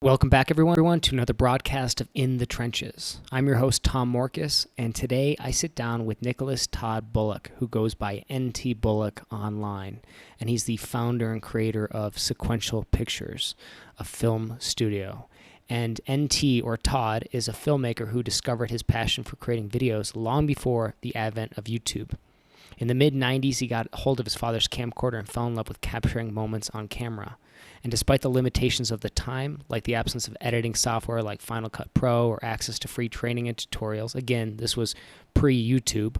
Welcome back, everyone, to another broadcast of In the Trenches. I'm your host, Tom Morcus, and today I sit down with Nicholas Todd Bullock, who goes by NT Bullock online, and he's the founder and creator of Sequential Pictures, a film studio. And NT, or Todd, is a filmmaker who discovered his passion for creating videos long before the advent of YouTube. In the mid-90s, he got hold of his father's camcorder and fell in love with capturing moments on camera. And despite the limitations of the time, like the absence of editing software like Final Cut Pro or access to free training and tutorials, again, this was pre-YouTube,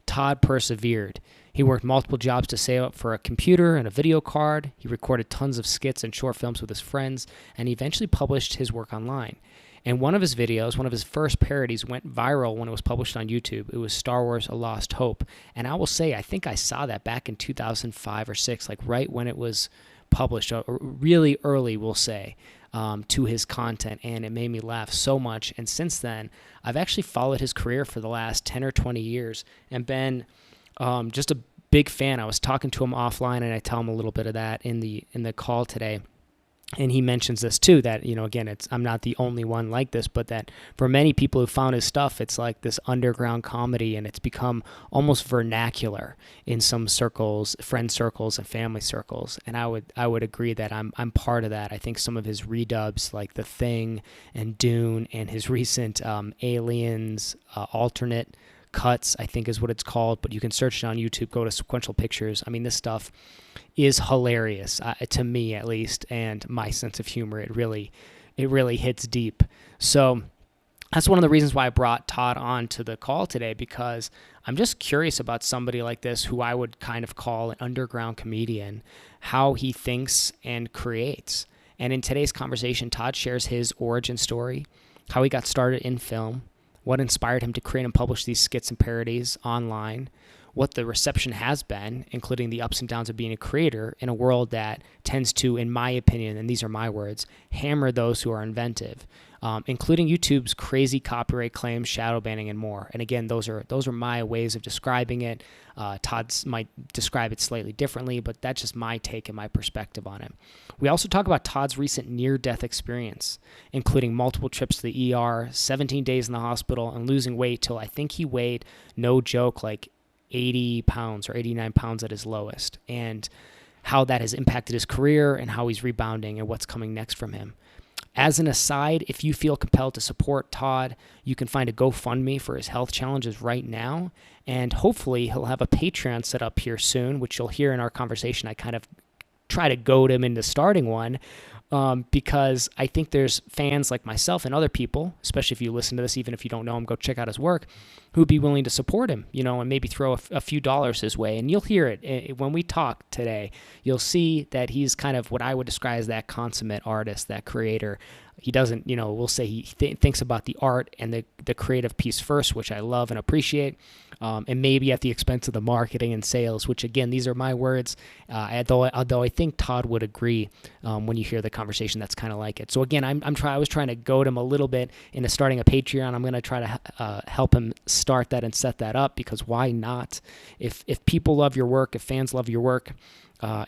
Todd persevered. He worked multiple jobs to save up for a computer and a video card. He recorded tons of skits and short films with his friends, and he eventually published his work online. And one of his videos, one of his first parodies, went viral when it was published on YouTube. It was Star Wars: A Lost Hope. And I will say, I think I saw that back in 2005 or 6, like right when it was published, really early, we'll say, to his content, and it made me laugh so much. And since then, I've actually followed his career for the last 10 or 20 years and been just a big fan. I was talking to him offline, and I tell him a little bit of that in the call today. And he mentions this too, that, again, I'm not the only one like this, but that for many people who found his stuff, it's like this underground comedy, and it's become almost vernacular in some circles, friend circles and family circles. And I would agree that I'm part of that. I think some of his redubs, like The Thing and Dune, and his recent Aliens alternate cuts, I think is what it's called, but you can search it on YouTube, go to Sequential Pictures. I mean, this stuff is hilarious, to me at least, and my sense of humor, it really hits deep. So that's one of the reasons why I brought Todd on to the call today, because I'm just curious about somebody like this who I would kind of call an underground comedian, how he thinks and creates. And in today's conversation, Todd shares his origin story, how he got started in film, what inspired him to create and publish these skits and parodies online, what the reception has been, including the ups and downs of being a creator in a world that tends to, in my opinion, and these are my words, hammer those who are inventive, including YouTube's crazy copyright claims, shadow banning, and more. And again, those are my ways of describing it. Todd's might describe it slightly differently, but that's just my take and my perspective on it. We also talk about Todd's recent near-death experience, including multiple trips to the ER, 17 days in the hospital, and losing weight till I think he weighed, no joke, like 80 pounds or 89 pounds at his lowest, and how that has impacted his career and how he's rebounding and what's coming next from him. As an aside, if you feel compelled to support Todd, you can find a GoFundMe for his health challenges right now, and hopefully he'll have a Patreon set up here soon, which you'll hear in our conversation. I kind of try to goad him into starting one, because I think there's fans like myself and other people, especially if you listen to this, even if you don't know him, go check out his work, who'd be willing to support him, and maybe throw a few dollars his way. And you'll hear it when we talk today. You'll see that he's kind of what I would describe as that consummate artist, that creator. He doesn't, we'll say he thinks about the art and the creative piece first, which I love and appreciate, and maybe at the expense of the marketing and sales, which again, these are my words, although I think Todd would agree when you hear the conversation, that's kind of like it. So again, I was trying to goad him a little bit into starting a Patreon. I'm going to try to help him start that and set that up, because why not? If people love your work, if fans love your work,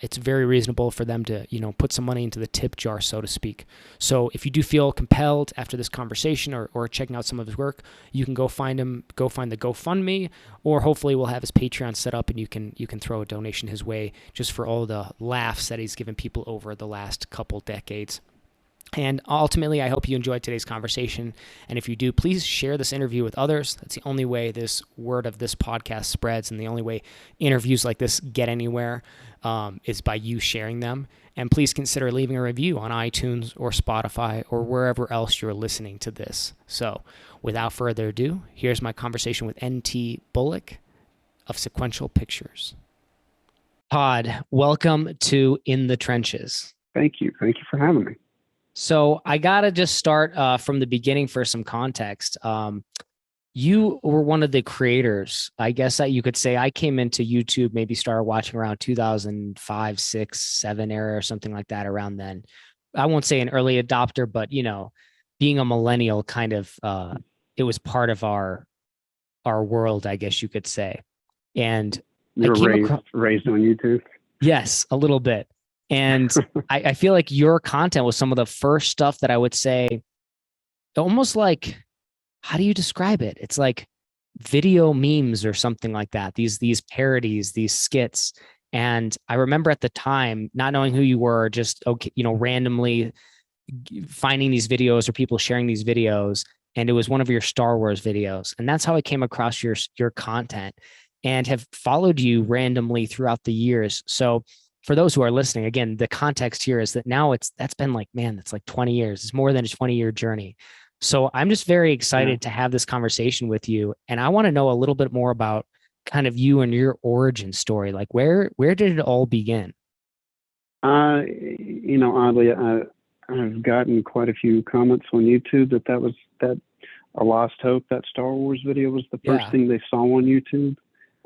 it's very reasonable for them to, put some money into the tip jar, so to speak. So if you do feel compelled after this conversation or checking out some of his work, you can go find the GoFundMe, or hopefully we'll have his Patreon set up and you can throw a donation his way just for all the laughs that he's given people over the last couple decades. And ultimately, I hope you enjoyed today's conversation. And if you do, please share this interview with others. That's the only way this word of this podcast spreads, and the only way interviews like this get anywhere is by you sharing them. And please consider leaving a review on iTunes or Spotify or wherever else you're listening to this. So without further ado, here's my conversation with NT Bullock of Sequential Pictures. Todd, welcome to In the Trenches. Thank you. Thank you for having me. So I got to just start from the beginning for some context. You were one of the creators, I guess that you could say. I came into YouTube, maybe started watching around 2005, 6, 7 era or something like that around then. I won't say an early adopter, but, being a millennial kind of, it was part of our world, I guess you could say. And you were raised on YouTube? Yes, a little bit. And I feel like your content was some of the first stuff that I would say, almost like, how do you describe it? It's like video memes or something like that. These parodies, these skits. And I remember at the time not knowing who you were, just okay, randomly finding these videos or people sharing these videos, and it was one of your Star Wars videos, and that's how I came across your content and have followed you randomly throughout the years. So for those who are listening, again, the context here is that now that's been like, man, that's like 20 years. It's more than a 20-year journey. So I'm just very excited to have this conversation with you, and I want to know a little bit more about kind of you and your origin story. Like where did it all begin? Oddly, I've gotten quite a few comments on YouTube that was that a lost hope. That Star Wars video was the first thing they saw on YouTube,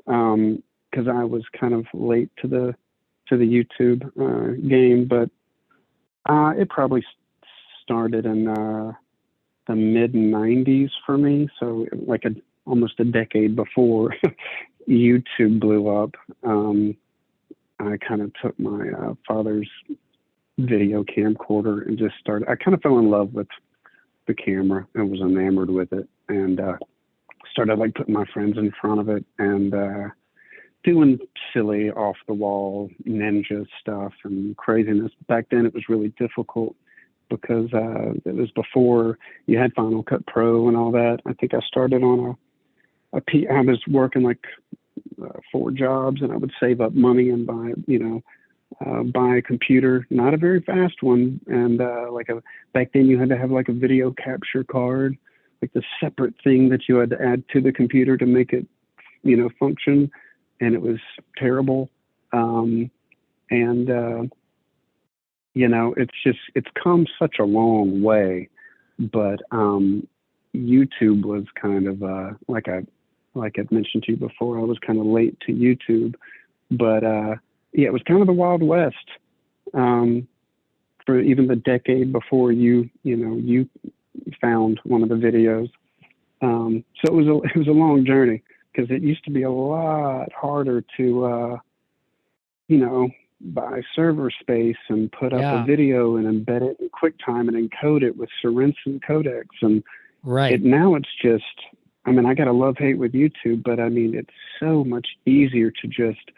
because I was kind of late to the YouTube game, but it probably started in the mid '90s for me. So like almost a decade before YouTube blew up. I kind of took my father's video camcorder and just started. I kind of fell in love with the camera and was enamored with it, and started like putting my friends in front of it and doing silly off the wall ninja stuff and craziness. Back then it was really difficult because it was before you had Final Cut Pro and all that. I think I started on I was working like 4 jobs, and I would save up money and buy a computer, not a very fast one. And back then you had to have like a video capture card, like the separate thing that you had to add to the computer to make it, function. And it was terrible. It's come such a long way, but YouTube was kind of like I've mentioned to you before, I was kind of late to YouTube, but it was kind of the Wild West for even the decade before you found one of the videos. So it was a long journey, because it used to be a lot harder to buy server space and put up a video and embed it in QuickTime and encode it with Sorensen codecs. And now it's just, I got a love-hate with YouTube, but it's so much easier to just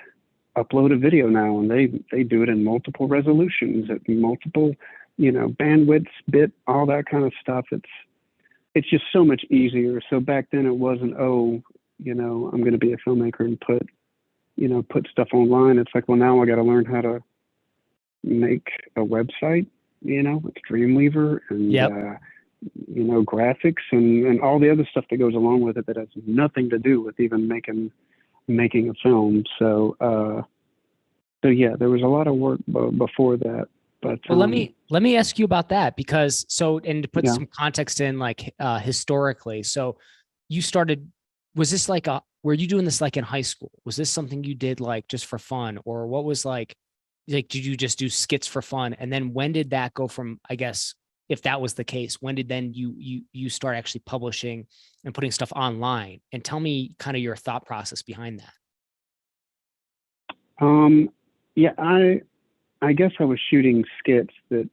upload a video now, and they do it in multiple resolutions, at multiple, bandwidths, bit, all that kind of stuff. It's just so much easier. So back then it wasn't, I'm going to be a filmmaker and put stuff online. It's like, well, now I got to learn how to make a website, with Dreamweaver and, graphics and all the other stuff that goes along with it that has nothing to do with even making a film. So yeah, there was a lot of work before that. But well, let me ask you about that, because and to put some context in, like historically, so you started, was this like were you doing this like in high school? Was this something you did like just for fun, or what was like did you just do skits for fun? And then when did that go from, I guess, if that was the case, when did then you start actually publishing and putting stuff online? And tell me kind of your thought process behind that. I guess I was shooting skits that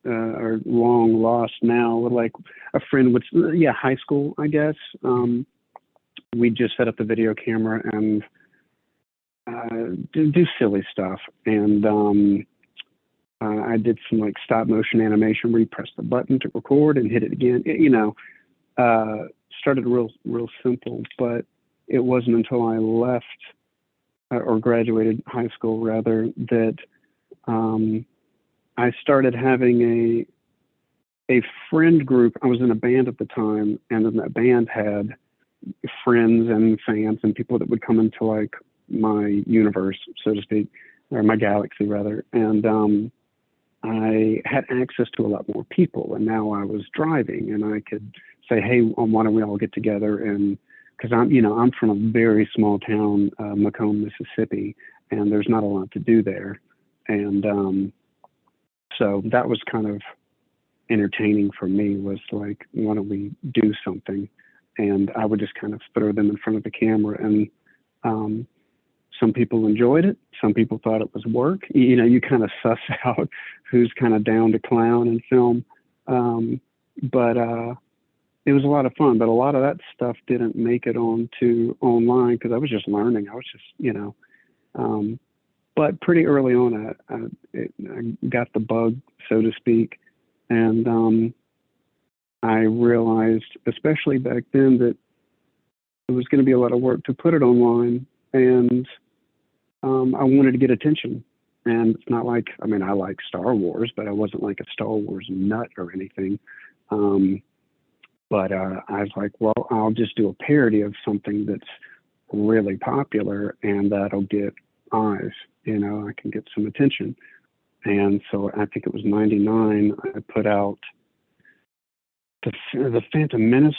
are long lost now. Like a friend would, high school, I guess. We just set up the video camera and do silly stuff. And I did some like stop motion animation where you press the button to record and hit it again. Started real simple, but it wasn't until I left or graduated high school rather that I started having a friend group. I was in a band at the time, and then that band had friends and fans and people that would come into like my universe, so to speak, or my galaxy rather. And I had access to a lot more people, and now I was driving and I could say, hey, why don't we all get together? And because I'm from a very small town, Macomb, Mississippi, and there's not a lot to do there. And so that was kind of entertaining for me, was like, why don't we do something? And I would just kind of throw them in front of the camera. And some people enjoyed it. Some people thought it was work. You know, you kind of suss out who's kind of down to clown in film. But it was a lot of fun. But a lot of that stuff didn't make it onto online because I was just learning. I was just, you know, but pretty early on, I got the bug, so to speak. And I realized, especially back then, that it was going to be a lot of work to put it online. And I wanted to get attention. And it's not like, I mean, I like Star Wars, but I wasn't like a Star Wars nut or anything. But I was like, well, I'll just do a parody of something that's really popular and that'll get eyes, you know, I can get some attention. And so I think it was 99, I put out the Phantom Menace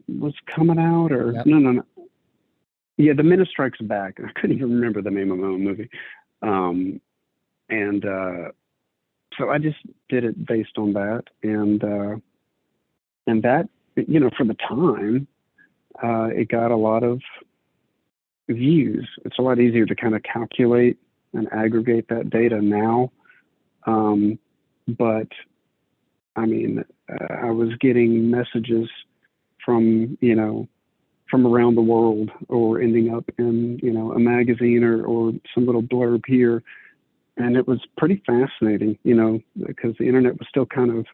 was coming out, or Yep. no. Yeah, The Menace Strikes Back. I couldn't even remember the name of my own movie. So I just did it based on that. And that, you know, for the time, it got a lot of views. It's a lot easier to kind of calculate and aggregate that data now. But I mean, I was getting messages from, you know, from around the world, or ending up in, you know, a magazine or some little blurb here. And it was pretty fascinating, you know, because the internet was still kind of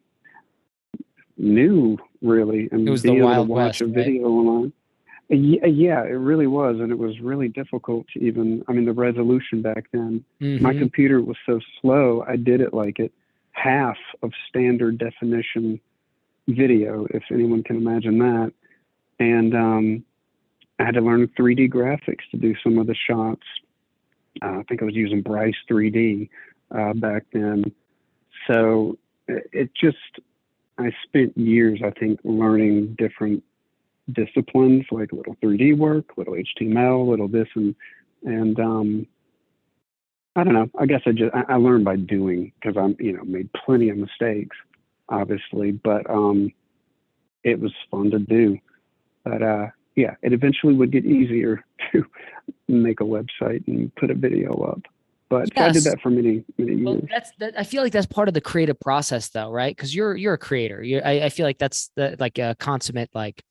new, really. And It was being the able Wild to watch West, a right? video online. Yeah, it really was. And it was really difficult to even, I mean, the resolution back then, my computer was so slow, I did it like at half of standard definition video, if anyone can imagine that. And I had to learn 3D graphics to do some of the shots. I think I was using Bryce 3D back then. So it just, I spent years, I think, learning different disciplines, like a little 3D work, little HTML, little this, and I don't know. I guess I learned by doing, because I'm, you know, made plenty of mistakes, obviously, but it was fun to do. But yeah, it eventually would get easier to make a website and put a video up. But so I did that for many years. Well, I feel like that's part of the creative process, though, right? Because you're a creator. I feel like that's like a consummate like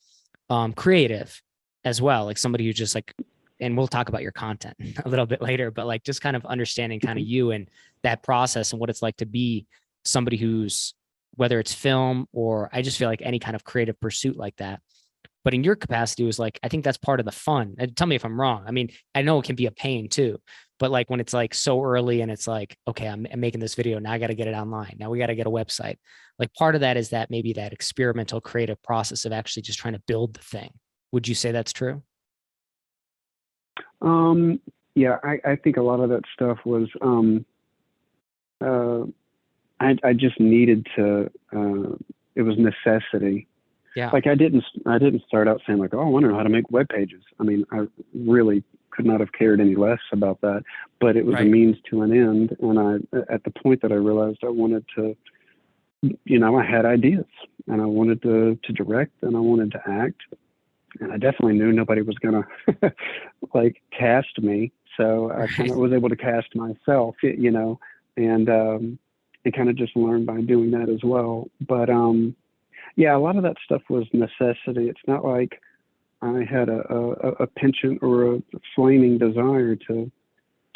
creative as well, like somebody who just like, and we'll talk about your content a little bit later, but like just kind of understanding kind of you and that process and what it's like to be somebody who's, whether it's film or I just feel like any kind of creative pursuit like that. But in your capacity, it was like, I think that's part of the fun. And tell me if I'm wrong. I mean, I know it can be a pain too, but like when it's like so early and it's like, okay, I'm making this video. Now I got to get it online. Now we got to get a website. Like part of that is that maybe that experimental creative process of actually just trying to build the thing. Would you say that's true? Yeah, I think a lot of that stuff was, I just needed to, it was necessity. Yeah. Like I didn't start out saying like, oh, I want to know how to make web pages. I mean, I really could not have cared any less about that, but it was a means to an end. And at the point that I realized I wanted to, you know, I had ideas and I wanted to direct and I wanted to act. And I definitely knew nobody was going to like cast me. So I kind of was able to cast myself, you know, and kind of just learned by doing that as well. But yeah, a lot of that stuff was necessity. It's not like I had a penchant or a flaming desire to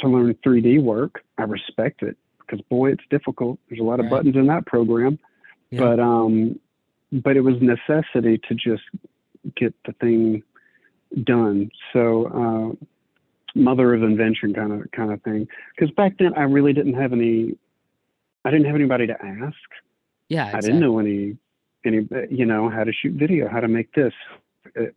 learn 3D work. I respect it because boy, it's difficult. There's a lot of buttons in that program, but it was necessity to just get the thing done. So mother of invention kind of thing. Because back then I really didn't have anybody to ask. Yeah, exactly. I didn't know any, you know, how to shoot video, how to make this.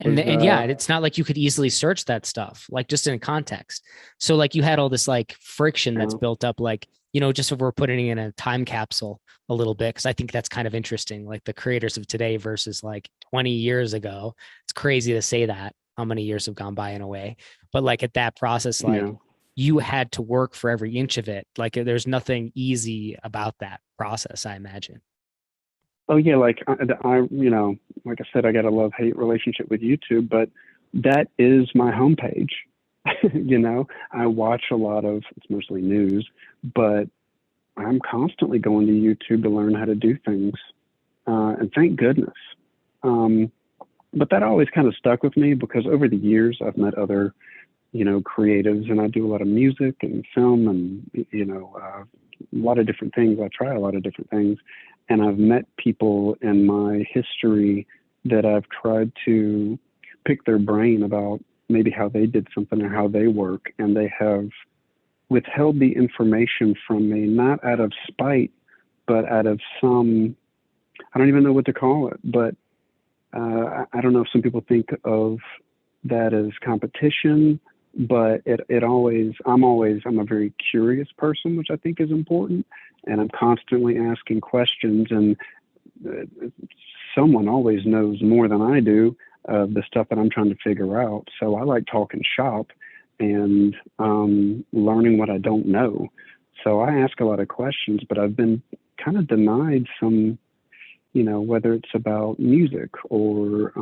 And yeah, it's not like you could easily search that stuff, like just in context. So like you had all this like friction that's built up, like, you know, just if we're putting it in a time capsule a little bit, because I think that's kind of interesting, like the creators of today versus like 20 years ago. It's crazy to say that, how many years have gone by in a way. But like at that process, like you had to work for every inch of it. Like there's nothing easy about that process, I imagine. Oh yeah, like I, you know, like I said, I got a love-hate relationship with YouTube, but that is my homepage. You know, I watch a lot of, it's mostly news, but I'm constantly going to YouTube to learn how to do things. And thank goodness. But that always kind of stuck with me because over the years I've met other, you know, creatives, and I do a lot of music and film and, you know, a lot of different things. I try a lot of different things. And I've met people in my history that I've tried to pick their brain about maybe how they did something or how they work. And they have withheld the information from me, not out of spite, but out of some, I don't even know what to call it, but I don't know if some people think of that as competition, but I'm a very curious person, which I think is important. And I'm constantly asking questions, and someone always knows more than I do of the stuff that I'm trying to figure out. So I like talking shop and learning what I don't know. So I ask a lot of questions, but I've been kind of denied some, you know, whether it's about music or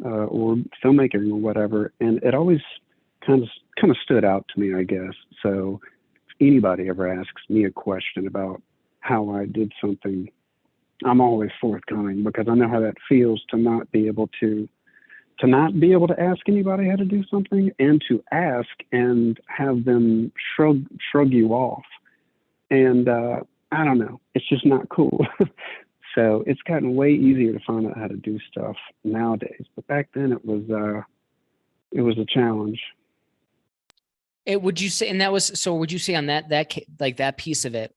filmmaking or whatever. And it always kind of stood out to me, I guess. So if anybody ever asks me a question about how I did something, I'm always forthcoming, because I know how that feels to not be able to ask anybody how to do something, and to ask and have them shrug you off. And I don't know, it's just not cool. So it's gotten way easier to find out how to do stuff nowadays. But back then it was a challenge. Would you say, and that was, so would you say on that piece of it,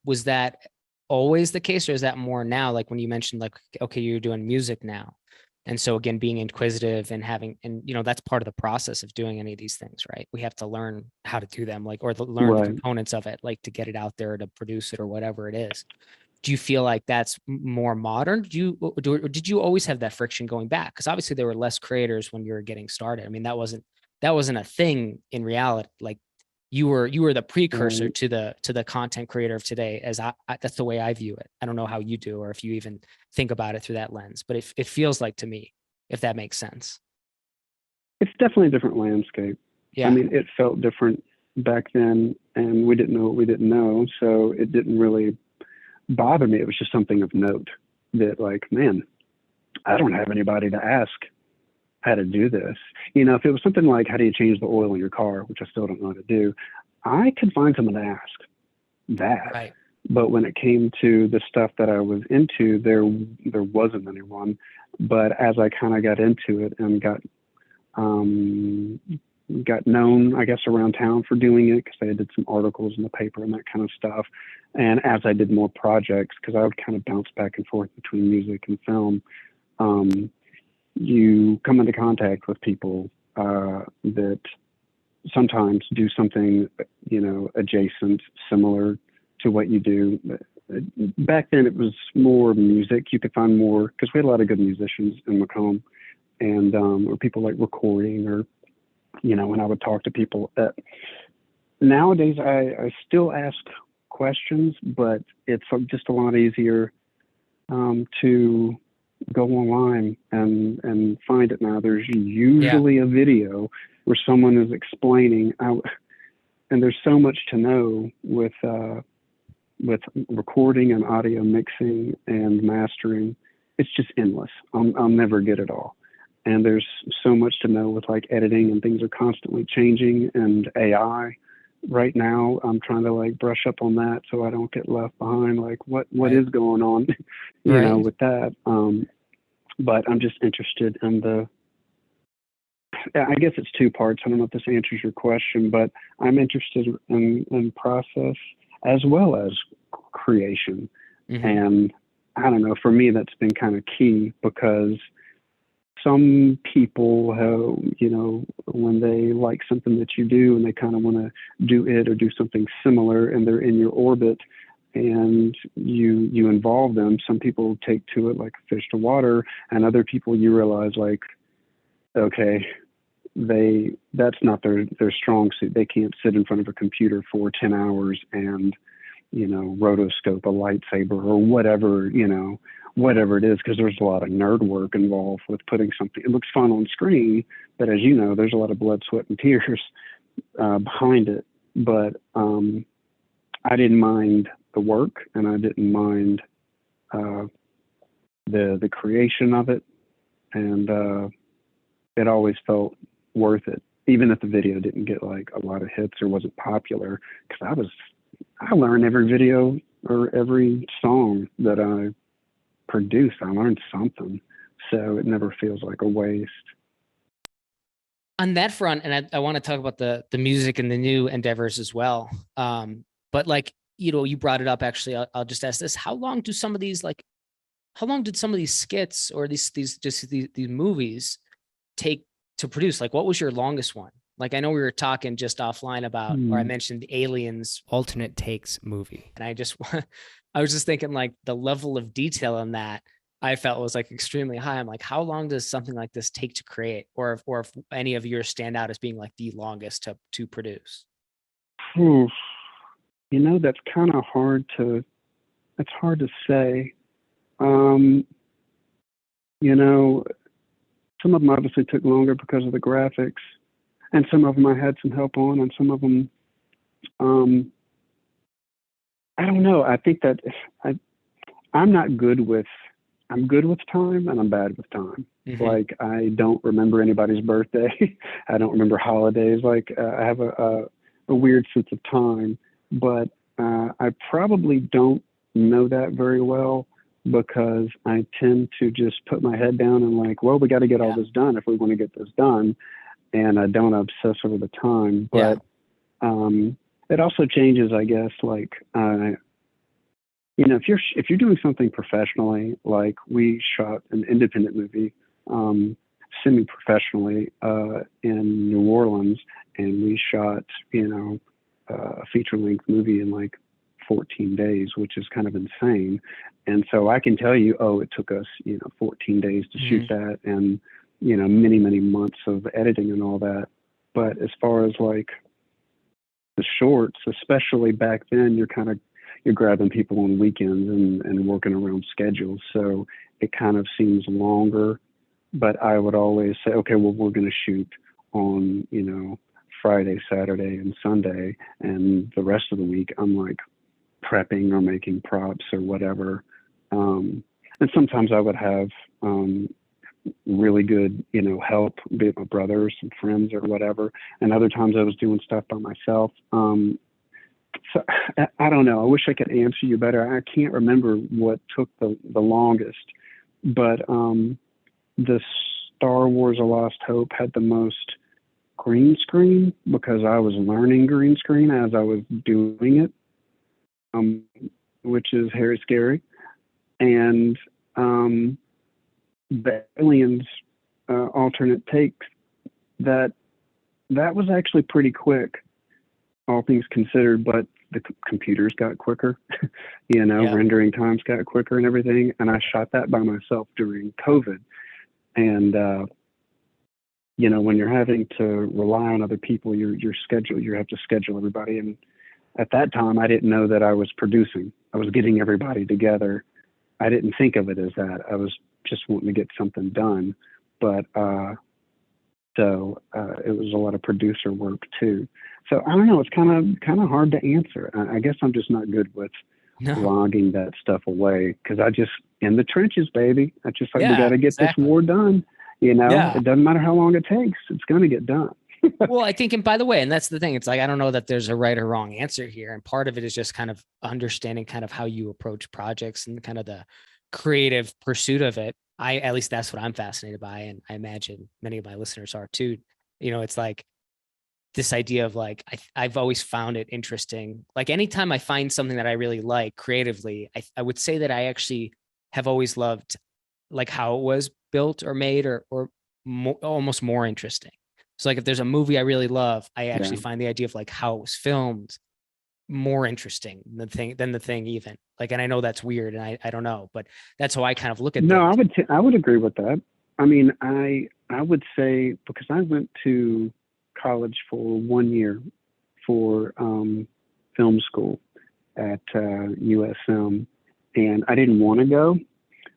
was that always the case, or is that more now? Like when you mentioned, like, okay, you're doing music now. And so again, being inquisitive and you know, that's part of the process of doing any of these things, right? We have to learn how to do them, like, or learn Right. the components of it, like to get it out there, to produce it or whatever it is. Do you feel like that's more modern? Did you always have that friction going back? Because obviously there were less creators when you were getting started. I mean, that wasn't a thing in reality. Like you were the precursor Right. to the content creator of today, as that's the way I view it. I don't know how you do, or if you even think about it through that lens, but it feels like to me, if that makes sense. It's definitely a different landscape. Yeah. I mean, it felt different back then, and we didn't know what we didn't know. So it didn't really bother me. It was just something of note that, like, man, I don't have anybody to ask how to do this. You know, if it was something like, how do you change the oil in your car, which I still don't know how to do, I could find someone to ask that. Right. But when it came to the stuff that I was into, there wasn't anyone. But as I kind of got into it and got known, I guess, around town for doing it, because I did some articles in the paper and that kind of stuff. And as I did more projects, because I would kind of bounce back and forth between music and film, you come into contact with people that sometimes do something, you know, adjacent, similar to what you do. Back then it was more music. You could find more, because we had a lot of good musicians in Macomb, and or people like recording, or, you know, when I would talk to people. Nowadays I still ask questions, but it's just a lot easier to go online and find it now. There's usually a video where someone is explaining, and there's so much to know with recording and audio mixing and mastering. It's just endless. I'll never get it all. And there's so much to know with, like, editing, and things are constantly changing, and AI. Right now, I'm trying to, like, brush up on that so I don't get left behind. Like, what is going on, you know, with that. But I'm just interested in I guess it's two parts. I don't know if this answers your question, but I'm interested in process as well as creation. Mm-hmm. And I don't know, for me, that's been kind of key, because some people have, you know, when they like something that you do and they kind of want to do it or do something similar, and they're in your orbit and you involve them, some people take to it like a fish to water, and other people you realize, like, okay, that's not their strong suit. They can't sit in front of a computer for 10 hours and, you know, rotoscope a lightsaber or whatever, you know, whatever it is, because there's a lot of nerd work involved with putting something. It looks fun on screen, but as you know, there's a lot of blood, sweat, and tears behind it. But I didn't mind the work, and I didn't mind the creation of it, and it always felt worth it, even if the video didn't get like a lot of hits or wasn't popular. Because I learned every video or every song that I produce, I learned something, so it never feels like a waste. On that front, and I want to talk about the music and the new endeavors as well. But like, you brought it up. Actually, I'll just ask this: how long did some of these skits or these movies take to produce? Like, what was your longest one? Like, I know we were talking just offline about, or I mentioned the Aliens alternate takes movie, and I was just thinking like the level of detail in that I felt was like extremely high. I'm like, how long does something like this take to create, or if any of yours stand out as being like the longest to produce? That's kind of hard to say. Some of them obviously took longer because of the graphics, and some of them I had some help on, and some of them, I don't know. I think that I'm good with time, and I'm bad with time. Mm-hmm. Like, I don't remember anybody's birthday. I don't remember holidays. Like, I have a weird sense of time, but I probably don't know that very well, because I tend to just put my head down and like, well, we got to get all this done if we want to get this done. And I don't obsess over the time, but it also changes, I guess. Like, if you're doing something professionally, like we shot an independent movie, semi-professionally, in New Orleans, and we shot, a feature-length movie in like 14 days, which is kind of insane. And so I can tell you, it took us, 14 days to shoot that, and, many, many months of editing and all that. But as far as like the shorts, especially back then, you're grabbing people on weekends and working around schedules. So it kind of seems longer, but I would always say, okay, well, we're going to shoot on, Friday, Saturday, and Sunday. And the rest of the week, I'm like prepping or making props or whatever. And sometimes I would have really good, help, be it my brother or some friends or whatever. And other times I was doing stuff by myself. So I don't know. I wish I could answer you better. I can't remember what took the longest, but the Star Wars: A Lost Hope had the most green screen, because I was learning green screen as I was doing it, which is very scary. And the Aliens alternate takes, that was actually pretty quick, all things considered, but the computers got quicker, rendering times got quicker and everything. And I shot that by myself during COVID. And, when you're having to rely on other people, you have to schedule everybody. And at that time, I didn't know that I was producing. I was getting everybody together. I didn't think of it as that. I was just wanting to get something done. But so it was a lot of producer work too. So I don't know. It's kind of hard to answer. I guess I'm just not good with logging that stuff away, because I just in the trenches, baby. I just like, we got to get this war done. It doesn't matter how long it takes. It's going to get done. Well, I think, and by the way, and that's the thing, it's like, I don't know that there's a right or wrong answer here. And part of it is just kind of understanding kind of how you approach projects and kind of the creative pursuit of it. At least that's what I'm fascinated by. And I imagine many of my listeners are too. It's like this idea of like, I've always found it interesting. Like, anytime I find something that I really like creatively, I would say that I actually have always loved like how it was built or made, or almost more interesting. So like, if there's a movie I really love, I actually find the idea of like how it was filmed more interesting than the thing even. Like, and I know that's weird, and I don't know, but that's how I kind of look at things. I would agree with that. I mean, I would say, because I went to college for 1 year for film school at USM, and I didn't want to go,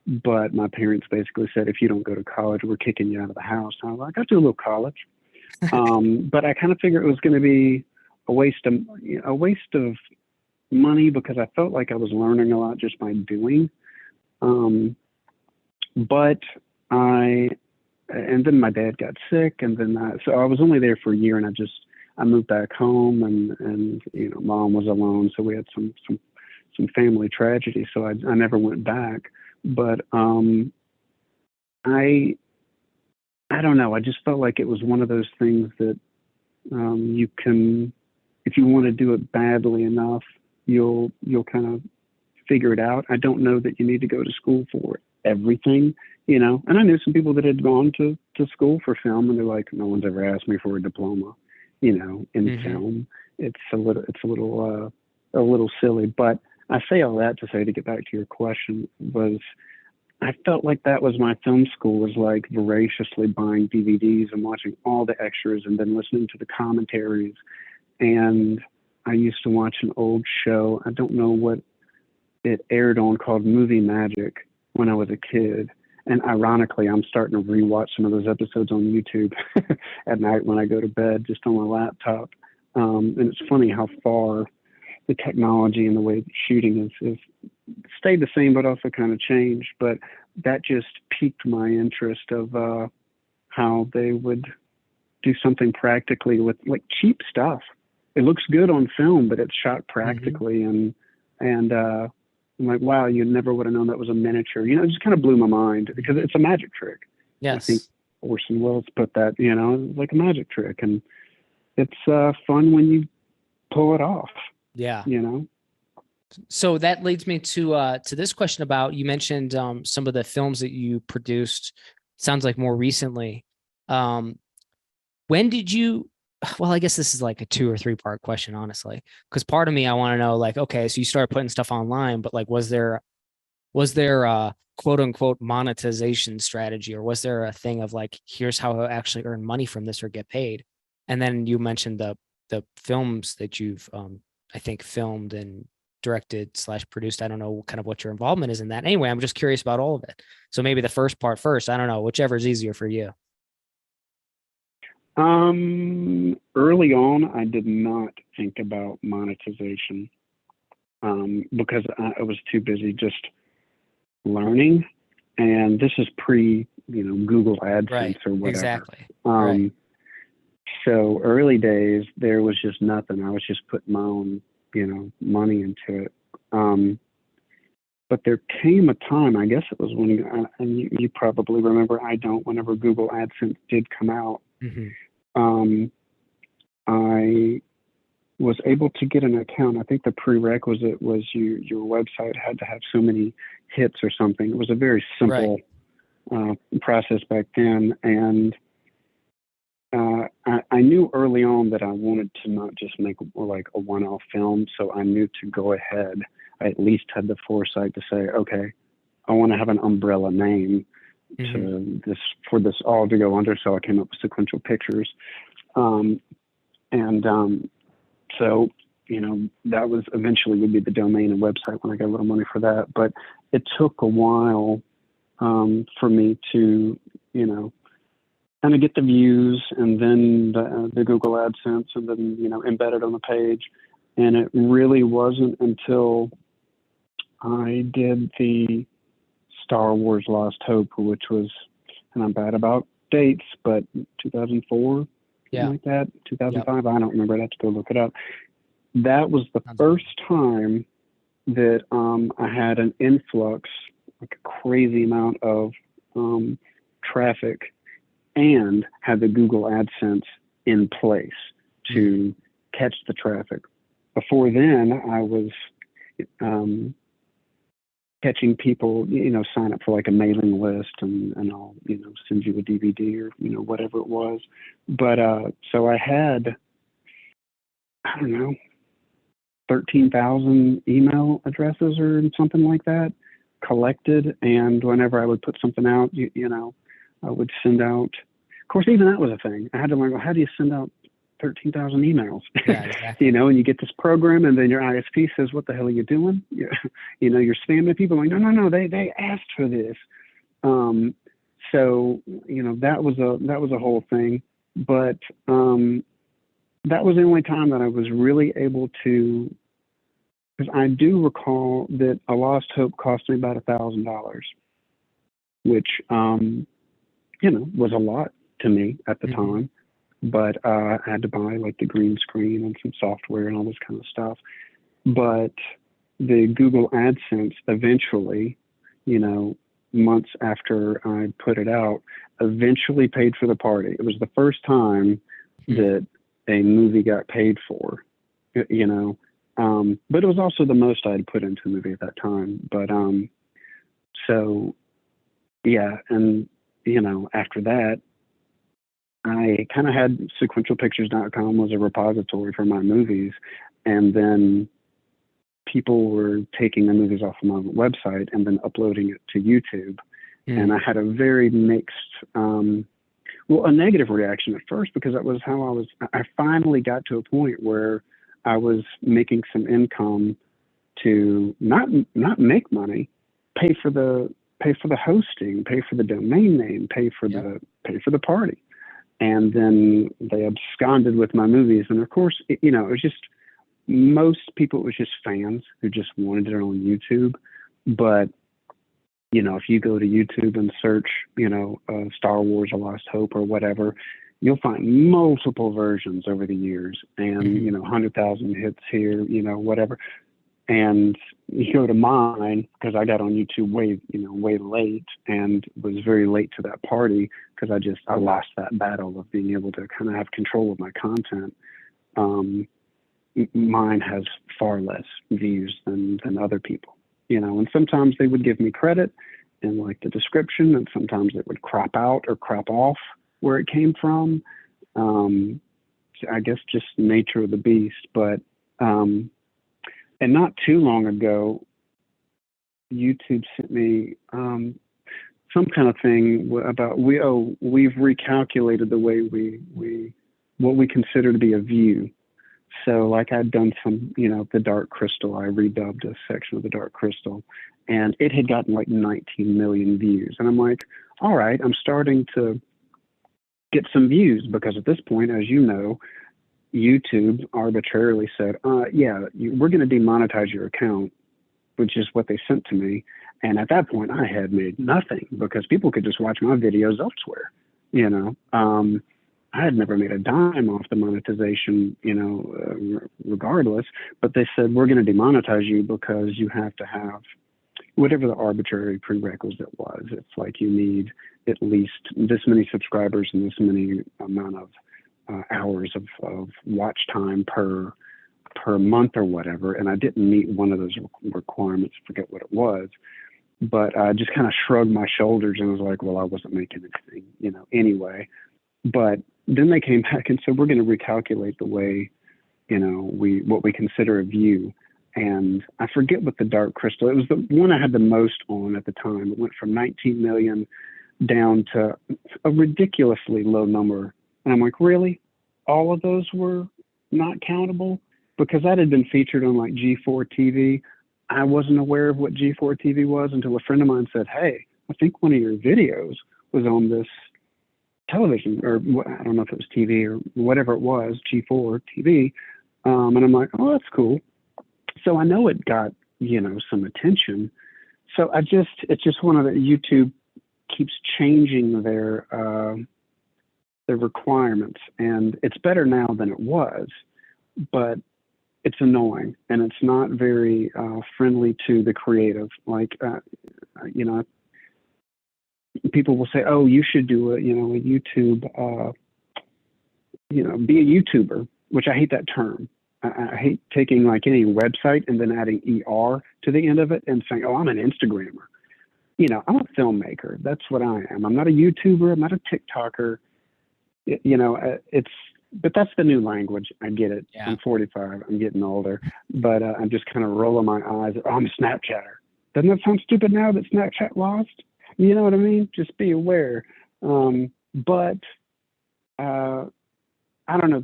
but my parents basically said, if you don't go to college, we're kicking you out of the house. And I was like, I'll do a little college. But I kind of figured it was going to be a waste of money, because I felt like I was learning a lot just by doing. And then my dad got sick, and then so I was only there for a year, and I moved back home, and mom was alone, so we had some family tragedy, so I never went back. But I don't know, I just felt like it was one of those things that you can, if you want to do it badly enough, you'll kind of figure it out. I don't know that you need to go to school for everything, and I knew some people that had gone to school for film, and they're like, no one's ever asked me for a diploma, in film. It's a little silly. But I say all that to say, to get back to your question, was I felt like that was my film school, was like voraciously buying DVDs and watching all the extras and then listening to the commentaries. And I used to watch an old show, I don't know what it aired on, called Movie Magic, when I was a kid. And ironically, I'm starting to rewatch some of those episodes on YouTube at night when I go to bed, just on my laptop. And it's funny how far the technology and the way that shooting is stayed the same, but also kind of changed. But that just piqued my interest of how they would do something practically with like cheap stuff. It looks good on film, but it's shot practically, and I'm like, wow, you never would have known that was a miniature. It just kind of blew my mind, because it's a magic trick. Yes. I think Orson Welles put that, like a magic trick, and it's fun when you pull it off. Yeah. So that leads me to this question about, you mentioned some of the films that you produced, sounds like more recently. When did you, well, I guess this is like a 2 or 3 part question, honestly, because part of me, I want to know, like, okay, so you started putting stuff online, but like, was there a quote unquote monetization strategy, or was there a thing of like, here's how I actually earn money from this or get paid? And then you mentioned the films that you've, I think, filmed and directed / produced. I don't know kind of what your involvement is in that. Anyway, I'm just curious about all of it. So maybe the first part first, I don't know, whichever is easier for you. Early on, I did not think about monetization, because I was too busy just learning. And this is pre, Google AdSense or whatever. Exactly. Right. So early days, there was just nothing. I was just putting my own, money into it. But there came a time, I guess it was when, and you probably remember, I don't, whenever Google AdSense did come out, I was able to get an account. I think the prerequisite was your website had to have so many hits or something. It was a very simple process back then. And I knew early on that I wanted to not just make like a one-off film. So I knew to go ahead, I at least had the foresight to say, okay, I want to have an umbrella name for this all to go under. So I came up with Sequential Pictures. So, that was eventually would be the domain and website when I got a little money for that. But it took a while for me to, kind of get the views, and then the Google AdSense, and then, embed it on the page. And it really wasn't until I did the Star Wars Lost Hope, which was, and I'm bad about dates, but 2004, something like that, 2005, I don't remember, I'd have to go look it up. That was the first time that I had an influx, like a crazy amount of traffic, and had the Google AdSense in place to catch the traffic. Before then, I was catching people, sign up for like a mailing list, and I'll, send you a DVD or, whatever it was. But so I had, I don't know, 13,000 email addresses or something like that collected. And whenever I would put something out, I would send out, of course, even that was a thing. I had to learn, well, how do you send out 13,000 emails. Yeah, exactly. And you get this program, and then your ISP says, "What the hell are you doing?" You're spamming people. Like, no, they asked for this. So that was a whole thing. But that was the only time that I was really able to, because I do recall that A Lost Hope cost me about $1,000, which was a lot to me at the time. But I had to buy like the green screen and some software and all this kind of stuff. But the Google AdSense eventually, months after I put it out, eventually paid for the party. It was the first time that a movie got paid for, but it was also the most I'd put into a movie at that time. But so yeah, and after that, I kind of had sequentialpictures.com was a repository for my movies, and then people were taking the movies off of my website and then uploading it to YouTube. And I had a very mixed, a negative reaction at first, because that was how I finally got to a point where I was making some income to not make money, pay for the hosting, pay for the domain name, pay for the party. And then they absconded with my movies. And of course, it was just, most people, it was just fans who just wanted it on YouTube. But, if you go to YouTube and search, Star Wars, A Lost Hope or whatever, you'll find multiple versions over the years, and, 100,000 hits here, whatever. And you go to mine, because I got on YouTube way late, and was very late to that party, because I lost that battle of being able to kind of have control of my content. Mine has far less views than other people, and sometimes they would give me credit in like the description, and sometimes it would crop out or crop off where it came from. I guess just nature of the beast. But and not too long ago, YouTube sent me some kind of thing about we've recalculated the way what we consider to be a view. So like I'd done some, the Dark Crystal, I redubbed a section of the Dark Crystal, and it had gotten like 19 million views. And I'm like, all right, I'm starting to get some views, because at this point, as you know, YouTube arbitrarily said, we're going to demonetize your account, which is what they sent to me. And at that point, I had made nothing, because people could just watch my videos elsewhere. I had never made a dime off the monetization, regardless. But they said, we're going to demonetize you because you have to have whatever the arbitrary prerequisite was. It's like you need at least this many subscribers and this many amount of hours of watch time per month or whatever. And I didn't meet one of those requirements, forget what it was. But I just kind of shrugged my shoulders and was like, well, I wasn't making anything, anyway. But then they came back and said, we're going to recalculate the way, what we consider a view. And I forget what the Dark Crystal, it was the one I had the most on at the time. It went from 19 million down to a ridiculously low number. And I'm like, really? All of those were not countable? Because that had been featured on like G4 TV. I wasn't aware of what G4 TV was until a friend of mine said, hey, I think one of your videos was on this television, or I don't know if it was TV or whatever it was, G4 TV. And I'm like, oh, that's cool. So I know it got, some attention. So it's just one of the, YouTube keeps changing their requirements, and it's better now than it was, but it's annoying, and it's not very friendly to the creative. Like, people will say, oh, you should do a YouTube, be a YouTuber, which I hate that term. I hate taking like any website and then adding ER to the end of it and saying, oh, I'm an Instagrammer. I'm a filmmaker. That's what I am. I'm not a YouTuber. I'm not a TikToker. But that's the new language. I get it. Yeah. I'm 45. I'm getting older, but I'm just kind of rolling my eyes. Oh, I'm a Snapchatter. Doesn't that sound stupid now that Snapchat lost? You know what I mean? Just be aware. But I I don't know.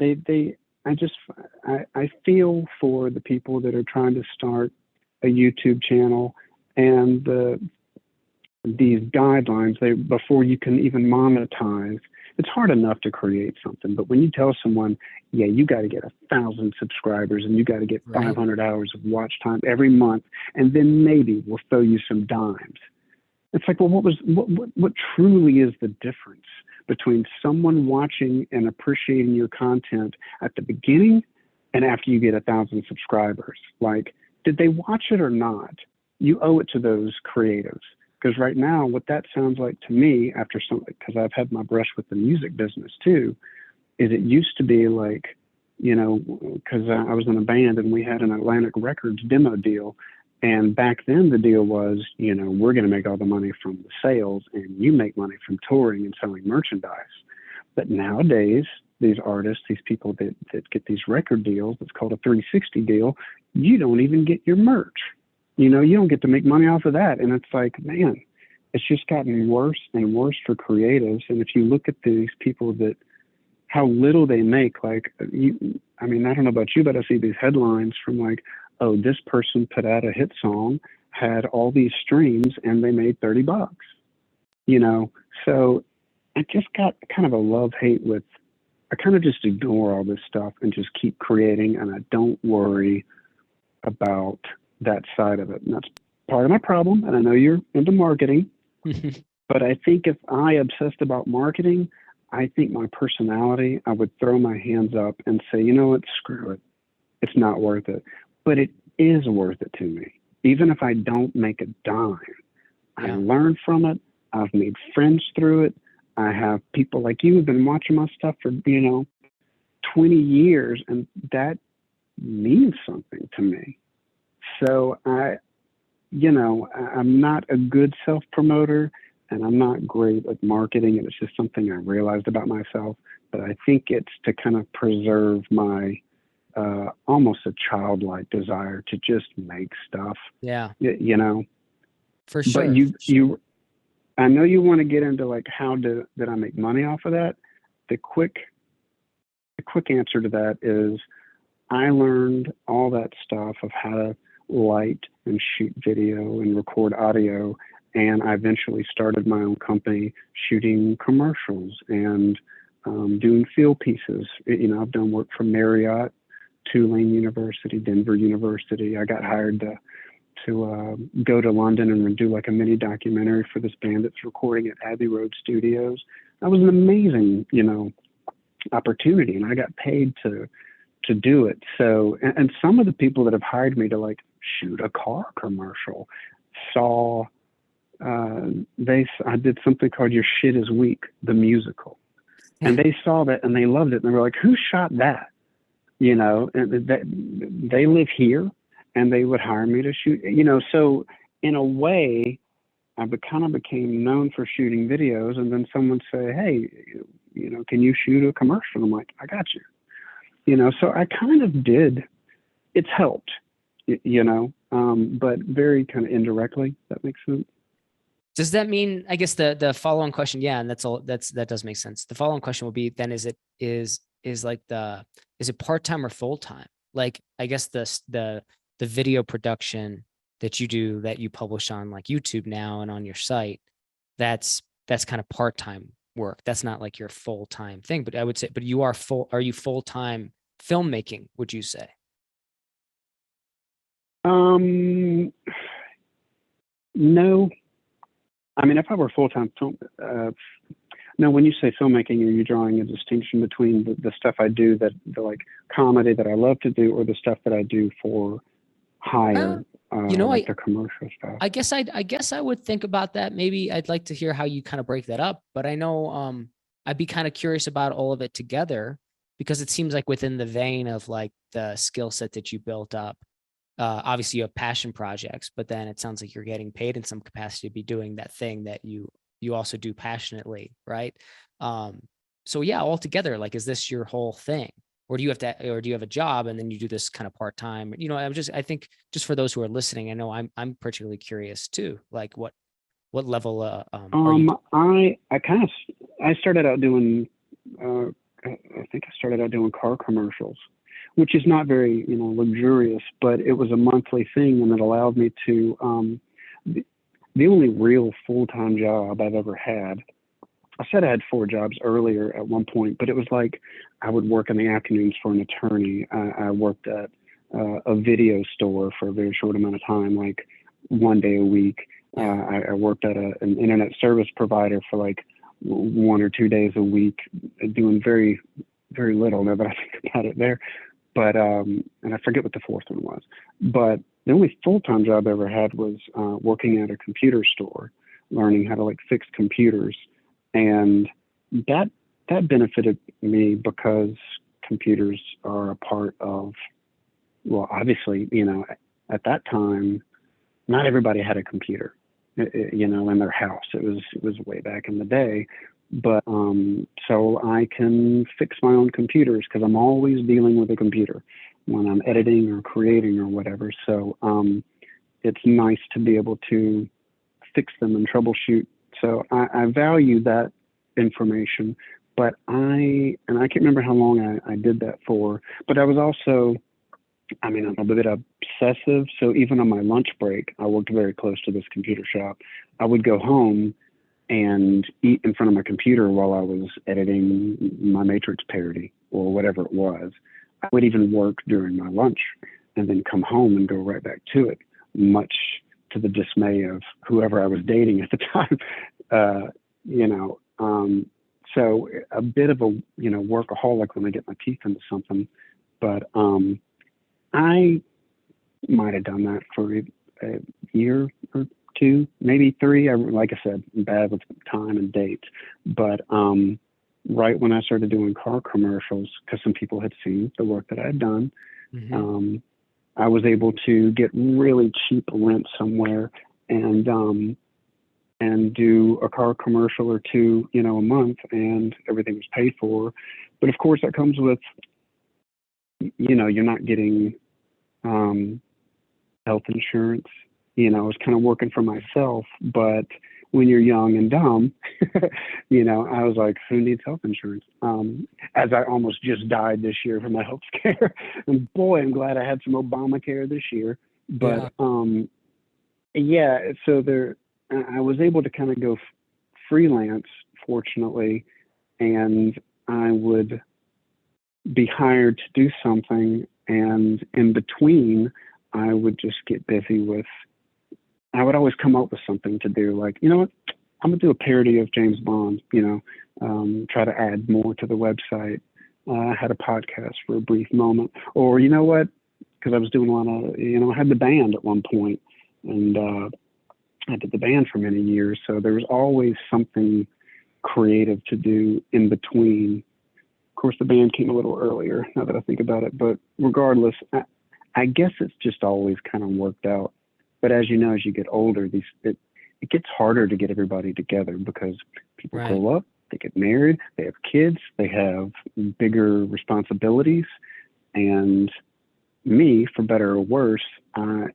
I feel for the people that are trying to start a YouTube channel and these guidelines, before you can even monetize. It's hard enough to create something, but when you tell someone, yeah, you got to get 1,000 subscribers and you got to get 500 hours of watch time every month, and then maybe we'll throw you some dimes. It's like, well, what truly is the difference between someone watching and appreciating your content at the beginning and after you get 1,000 subscribers? Like, did they watch it or not? You owe it to those creatives. Because right now, what that sounds like to me, after because I've had my brush with the music business too, is it used to be like, because I was in a band and we had an Atlantic Records demo deal. And back then the deal was, we're going to make all the money from the sales and you make money from touring and selling merchandise. But nowadays, these artists, these people that get these record deals, it's called a 360 deal, you don't even get your merch. You don't get to make money off of that. And it's like, man, it's just gotten worse and worse for creatives. And if you look at these people how little they make, like, I don't know about you, but I see these headlines from like, oh, this person put out a hit song, had all these streams, and they made $30. So I just got kind of a love-hate with, I kind of just ignore all this stuff and just keep creating, and I don't worry about that side of it. And that's part of my problem. And I know you're into marketing, but I think if I obsessed about marketing, I think my personality, I would throw my hands up and say, you know what, screw it. It's not worth it. But it is worth it to me. Even if I don't make a dime, I learn from it. I've made friends through it. I have people like you who've been watching my stuff for, 20 years, and that means something to me. So I'm not a good self-promoter, and I'm not great at marketing, and it's just something I realized about myself. But I think it's to kind of preserve my almost a childlike desire to just make stuff. Yeah. For sure. But I know you want to get into like did I make money off of that? The quick answer to that is I learned all that stuff of how to light and shoot video and record audio, and I eventually started my own company shooting commercials and doing field pieces. I've done work for Marriott, Tulane University, Denver University. I got hired to go to London and do like a mini documentary for this band that's recording at Abbey Road Studios. That was an amazing, opportunity, and I got paid to do it. So, and some of the people that have hired me to like shoot a car commercial I did something called Your Shit Is Weak, the musical, and they saw that and they loved it, and they were like, who shot that? And they live here, and they would hire me to shoot, so in a way, I kind of became known for shooting videos, and then someone say, hey, can you shoot a commercial? I'm like, I got you. So I kind of did. It's helped, but very kind of indirectly. That makes sense. Does that mean, I guess the follow-on question, yeah, and that does make sense. The follow-on question will be then, is it part-time or full-time? Like, I guess the video production that you do, that you publish on like YouTube now and on your site, that's kind of part-time work. That's not like your full-time thing, but I would say, but are you full-time filmmaking, would you say? No. I mean, if I were full-time film, no, when you say filmmaking, are you drawing a distinction between the stuff I do, the like comedy that I love to do, or the stuff that I do for hire, like the commercial stuff? I guess I would think about that. Maybe I'd like to hear how you kind of break that up, but I know I'd be kind of curious about all of it together, because it seems like within the vein of like the skill set that you built up. Obviously you have passion projects, but then it sounds like you're getting paid in some capacity to be doing that thing that you also do passionately, right? So yeah, altogether, like, is this your whole thing, or do you have a job and then you do this kind of part-time? I think just for those who are listening, I know I'm particularly curious too, like what level are you? I started out doing think I started out doing car commercials, which is not very, luxurious, but it was a monthly thing, and it allowed me to, the only real full-time job I've ever had. I said I had 4 jobs earlier at one point, but it was like I would work in the afternoons for an attorney. I worked at a video store for a very short amount of time, like 1 day a week. I worked at an internet service provider for like 1 or 2 days a week, doing very, very little now that I think about it there. But, and I forget what the 4th one was. But the only full-time job I ever had was working at a computer store, learning how to like fix computers. And that benefited me because computers are a part of, well, obviously, at that time, not everybody had a computer, in their house. It was way back in the day. But so I can fix my own computers because I'm always dealing with a computer when I'm editing or creating or whatever. So it's nice to be able to fix them and troubleshoot. So I value that information, but I can't remember how long I did that for, but I was also, I'm a bit obsessive. So even on my lunch break, I worked very close to this computer shop. I would go home and eat in front of my computer while I was editing my Matrix parody or whatever it was. I would even work during my lunch and then come home and go right back to it, much to the dismay of whoever I was dating at the time. So a bit of a, workaholic when I get my teeth into something, but I might have done that for a year or 2, maybe 3. Like I said, I'm bad with time and dates, but right when I started doing car commercials, because some people had seen the work that I had done, I was able to get really cheap rent somewhere and do a car commercial or 2, a month, and everything was paid for. But of course, that comes with, you're not getting health insurance. I was kind of working for myself, but when you're young and dumb, I was like, who needs health insurance? As I almost just died this year from my health care. And boy, I'm glad I had some Obamacare this year. But so I was able to kind of go freelance, fortunately, and I would be hired to do something, and in between, I would just get busy with, I would always come up with something to do, like, you know what, I'm gonna do a parody of James Bond, try to add more to the website. I had a podcast for a brief moment, or you know what, because I was doing a lot of, I had the band at one point, and I did the band for many years, so there was always something creative to do in between. Of course, the band came a little earlier, now that I think about it, but regardless, I guess it's just always kind of worked out. But as you know, as you get older, it gets harder to get everybody together because people grow up, they get married, they have kids, they have bigger responsibilities. And me, for better or worse, I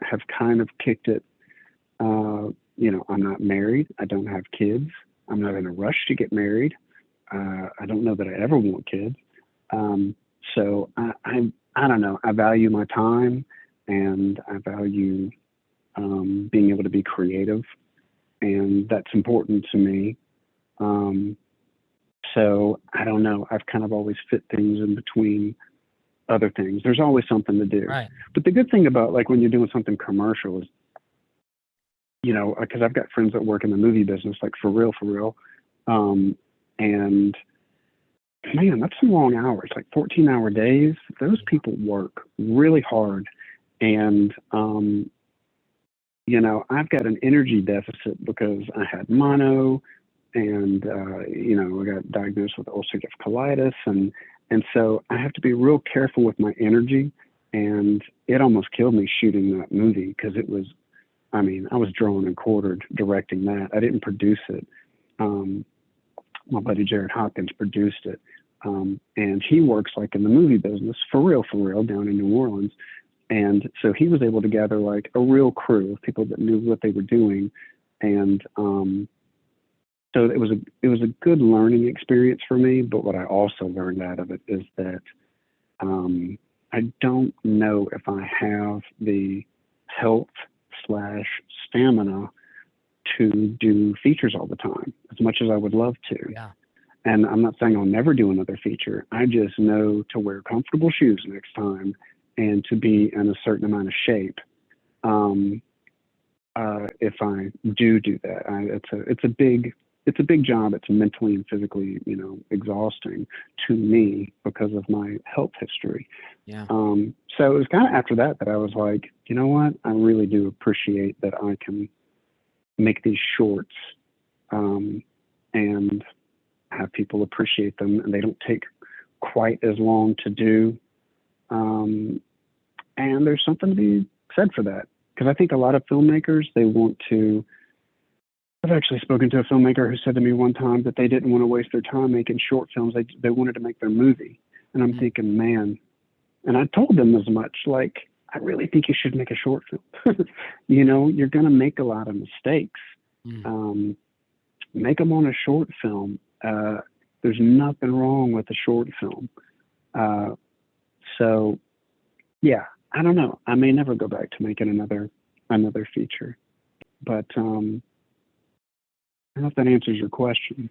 have kind of kicked it. I'm not married. I don't have kids. I'm not in a rush to get married. I don't know that I ever want kids. So I don't know. I value my time, and I value being able to be creative, and that's important to me. So I don't know. I've kind of always fit things in between other things. There's always something to do. Right. But the good thing about like when you're doing something commercial is, because I've got friends that work in the movie business, like for real. And man, that's some long hours, like 14-hour days. Those people work really hard. And, I've got an energy deficit because I had mono and, I got diagnosed with ulcerative colitis. And so I have to be real careful with my energy. And it almost killed me shooting that movie because it was, I was drawn and quartered directing that. I didn't produce it. My buddy Jared Hopkins produced it. And he works like in the movie business for real, down in New Orleans. And so he was able to gather like a real crew of people that knew what they were doing. And so it was a good learning experience for me. But what I also learned out of it is that I don't know if I have the health slash stamina to do features all the time as much as I would love to. Yeah. And I'm not saying I'll never do another feature. I just know to wear comfortable shoes next time and to be in a certain amount of shape. If I do that, it's a big job. It's mentally and physically, exhausting to me because of my health history. Yeah. So it was kind of after that I was like, you know what? I really do appreciate that I can make these shorts, and have people appreciate them, and they don't take quite as long to do. And there's something to be said for that. Because I think a lot of filmmakers, they want to, I've actually spoken to a filmmaker who said to me one time that they didn't want to waste their time making short films. They wanted to make their movie. And I'm thinking, man, and I told them as much, like, I really think you should make a short film. You're going to make a lot of mistakes. Make them on a short film. There's nothing wrong with a short film. So, yeah, I don't know. I may never go back to making another feature, but I don't know if that answers your question.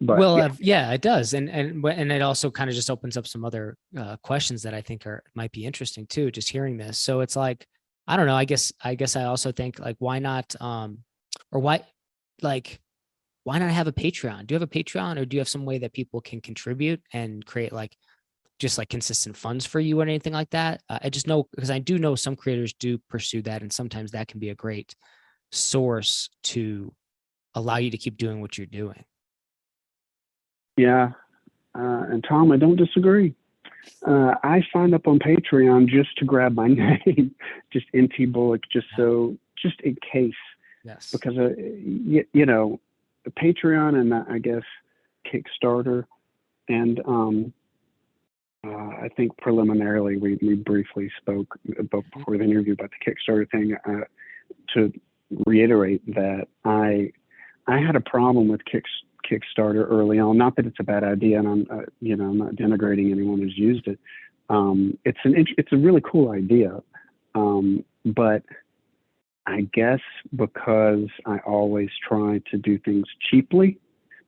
But, well, yeah, it does, and it also kind of just opens up some other questions that I think might be interesting too. Just hearing this, so it's like, I don't know. I guess I also think, like, why not, or why not have a Patreon? Do you have a Patreon, or do you have some way that people can contribute and create just consistent funds for you or anything like that? I just know, because I do know some creators do pursue that, and sometimes that can be a great source to allow you to keep doing what you're doing. Yeah. And Tom, I don't disagree. I signed up on Patreon just to grab my name, just NT Bullock, just in case. Yes. Because, Patreon and I guess Kickstarter, and I think preliminarily we briefly spoke before the interview about the Kickstarter thing, to reiterate that I had a problem with Kickstarter early on. Not that it's a bad idea, and I'm not denigrating anyone who's used it. It's a really cool idea, but I guess because I always try to do things cheaply,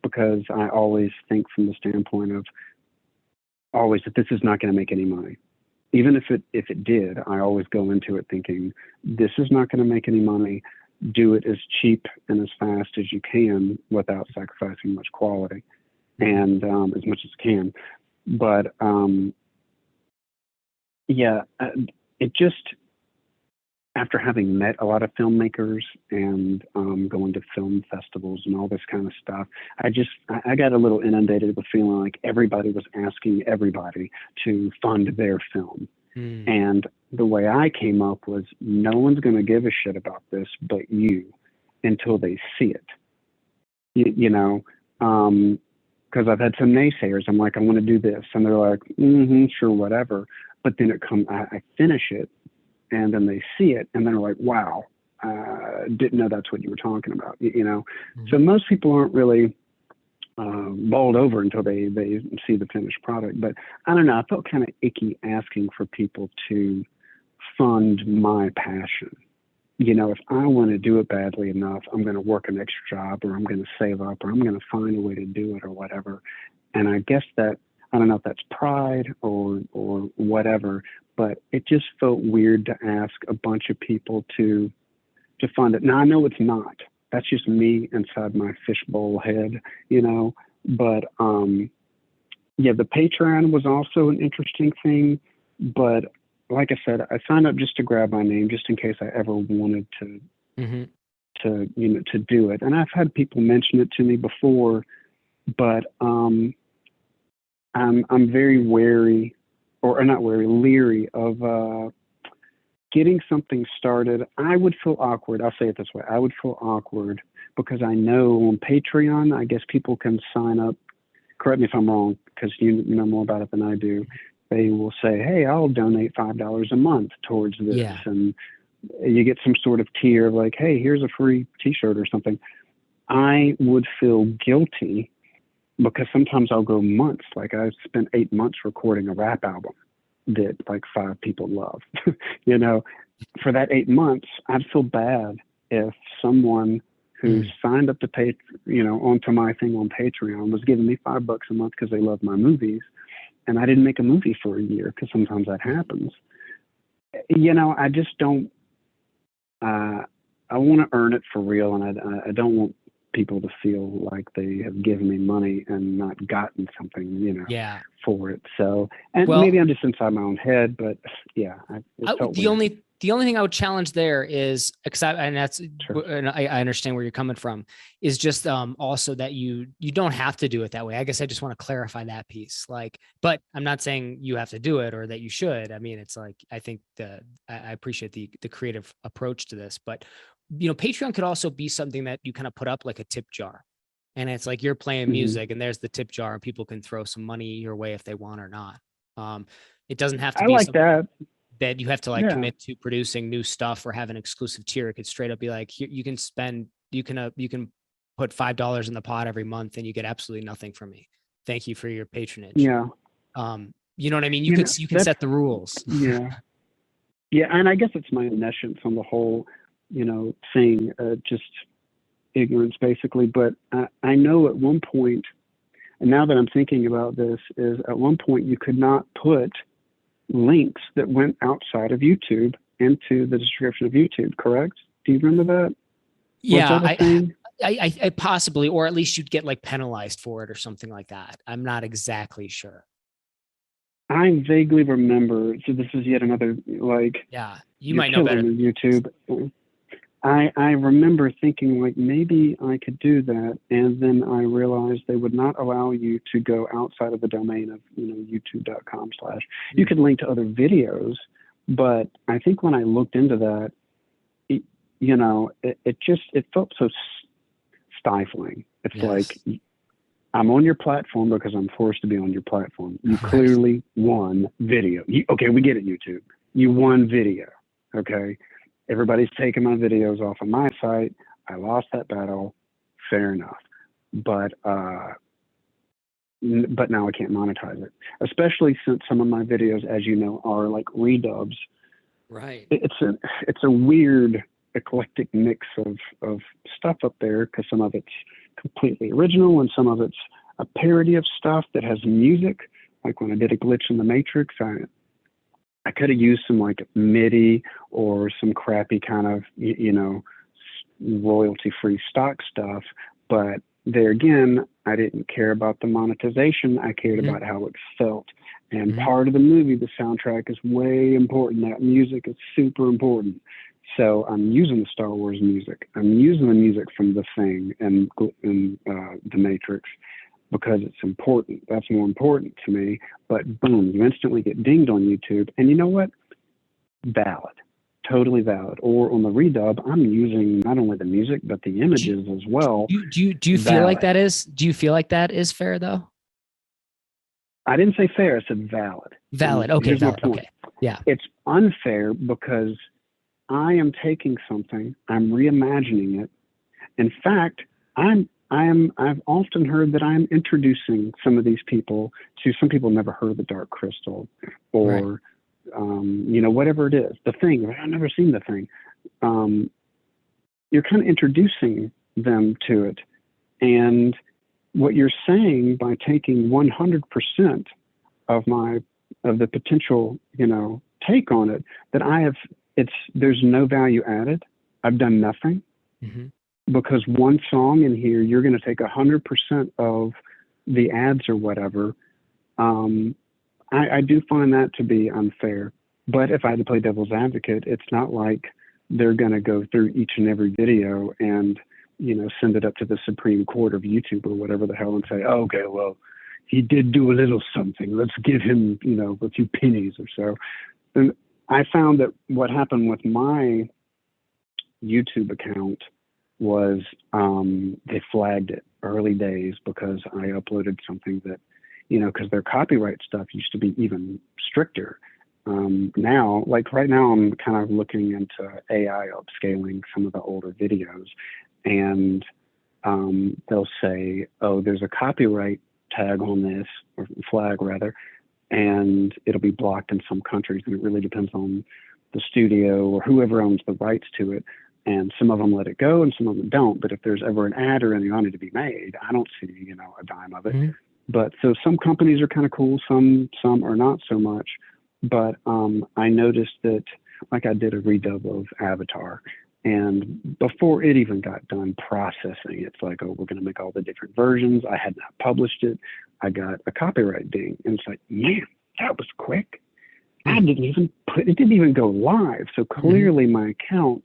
because I always think from the standpoint of always that this is not going to make any money. Even if it did, I always go into it thinking, this is not going to make any money. Do it as cheap and as fast as you can without sacrificing much quality, and as much as can. But it just, after having met a lot of filmmakers and going to film festivals and all this kind of stuff, I got a little inundated with feeling like everybody was asking everybody to fund their film. And the way I came up was, no one's going to give a shit about this but you until they see it. Because I've had some naysayers. I'm like, I want to do this. And they're like, sure, whatever. But then I finish it, and then they see it, and they're like, wow, didn't know that's what you were talking about, So most people aren't really bowled over until they see the finished product. But I don't know, I felt kind of icky asking for people to fund my passion. If I want to do it badly enough, I'm going to work an extra job, or I'm going to save up, or I'm going to find a way to do it, or whatever. And I guess that, I don't know if that's pride or whatever, but it just felt weird to ask a bunch of people to fund it. Now, I know it's not. That's just me inside my fishbowl head, But the Patreon was also an interesting thing. But like I said, I signed up just to grab my name, just in case I ever wanted to do it. And I've had people mention it to me before, but I'm very wary, or not wary, leery of getting something started. I would feel awkward. I'll say it this way. I would feel awkward because I know on Patreon, I guess people can sign up. Correct me if I'm wrong, because you know more about it than I do. They will say, hey, I'll donate $5 a month towards this. Yeah. And you get some sort of tier of like, hey, here's a free t-shirt or something. I would feel guilty because sometimes I'll go months. Like I spent 8 months recording a rap album that like 5 people love. You know, for that 8 months, I'd feel bad if someone who signed up to pay, you know, onto my thing on Patreon was giving me $5 a month because they love my movies, and I didn't make a movie for a year, because sometimes that happens. You know, I just don't. I want to earn it for real, and I don't want people to feel like they have given me money and not gotten something, you know, for it. So, and maybe I'm just inside my own head, but yeah, the only thing I would challenge there is, and I understand where you're coming from, is just also that you don't have to do it that way. I guess I just want to clarify that piece. Like, but I'm not saying you have to do it or that you should. I mean, it's like, I think I appreciate the creative approach to this, but you know, Patreon could also be something that you kind of put up like a tip jar, and it's like you're playing music and there's the tip jar and people can throw some money your way if they want or not. It doesn't have to be like that you have to like commit to producing new stuff or have an exclusive tier. It could straight up be like, here, you can put $5 in the pot every month and you get absolutely nothing from me. Thank you for your patronage. Yeah. You know what I mean? You can set the rules. Yeah. Yeah. And I guess it's my omniscience on the whole, you know, thing, just ignorance basically. But I know at one point, and now that I'm thinking about this, is at one point you could not put links that went outside of YouTube into the description of YouTube, correct? Do you remember that? Yeah, I possibly, or at least you'd get like penalized for it or something like that. I'm not exactly sure. I vaguely remember. So this is yet another like. Yeah, you might know better. YouTube. I remember thinking like maybe I could do that, and then I realized they would not allow you to go outside of the domain of, you know, youtube.com/. You could link to other videos, but I think when I looked into that, you know, it felt so stifling. It's like, I'm on your platform because I'm forced to be on your platform. You clearly won video. Okay, we get it, YouTube. You won video. Okay. Everybody's taking my videos off of my site. I lost that battle. Fair enough. But now I can't monetize it, especially since some of my videos, as you know, are like redubs. Right. It's a weird eclectic mix of stuff up there, because some of it's completely original and some of it's a parody of stuff that has music. Like when I did a glitch in the Matrix, I could have used some like MIDI or some crappy kind of, you know, royalty-free stock stuff. But there again, I didn't care about the monetization. I cared about how it felt. And part of the movie, the soundtrack, is way important. That music is super important. So I'm using the Star Wars music. I'm using the music from The Thing and The Matrix, because it's important. That's more important to me. But boom, you instantly get dinged on YouTube. And you know what? Valid. Totally valid. Or on the redub, I'm using not only the music, but the images as well. Do you feel like that is? Do you feel like that is fair though? I didn't say fair. I said valid. Valid. Okay. Valid. Okay. Yeah. It's unfair because I am taking something, I'm reimagining it. In fact, I've often heard that I'm introducing some of these people to, some people never heard of The Dark Crystal, or, you know, whatever it is, The Thing. I've never seen The Thing. You're kind of introducing them to it. And what you're saying by taking 100% of the potential, you know, take on it, that there's no value added. I've done nothing. Because one song in here, you're going to take 100% of the ads or whatever. I do find that to be unfair. But if I had to play devil's advocate, it's not like they're going to go through each and every video and, you know, send it up to the Supreme Court of YouTube or whatever the hell and say, oh, okay, well, he did do a little something. Let's give him, you know, a few pennies or so. And I found that what happened with my YouTube account was they flagged it early days because I uploaded something that, you know, because their copyright stuff used to be even stricter. Now, like right now, I'm kind of looking into AI upscaling some of the older videos. And they'll say, oh, there's a copyright tag on this, or flag rather, and it'll be blocked in some countries, and it really depends on the studio or whoever owns the rights to it. And some of them let it go and some of them don't. But if there's ever an ad or any money to be made, I don't see, a dime of it. Mm-hmm. But so some companies are kind of cool, some are not so much. But I noticed that, like, I did a redub of Avatar, and before it even got done processing, it's like, oh, we're going to make all the different versions. I had not published it. I got a copyright ding, and it's like, man, that was quick. Mm-hmm. It didn't even go live. So clearly my account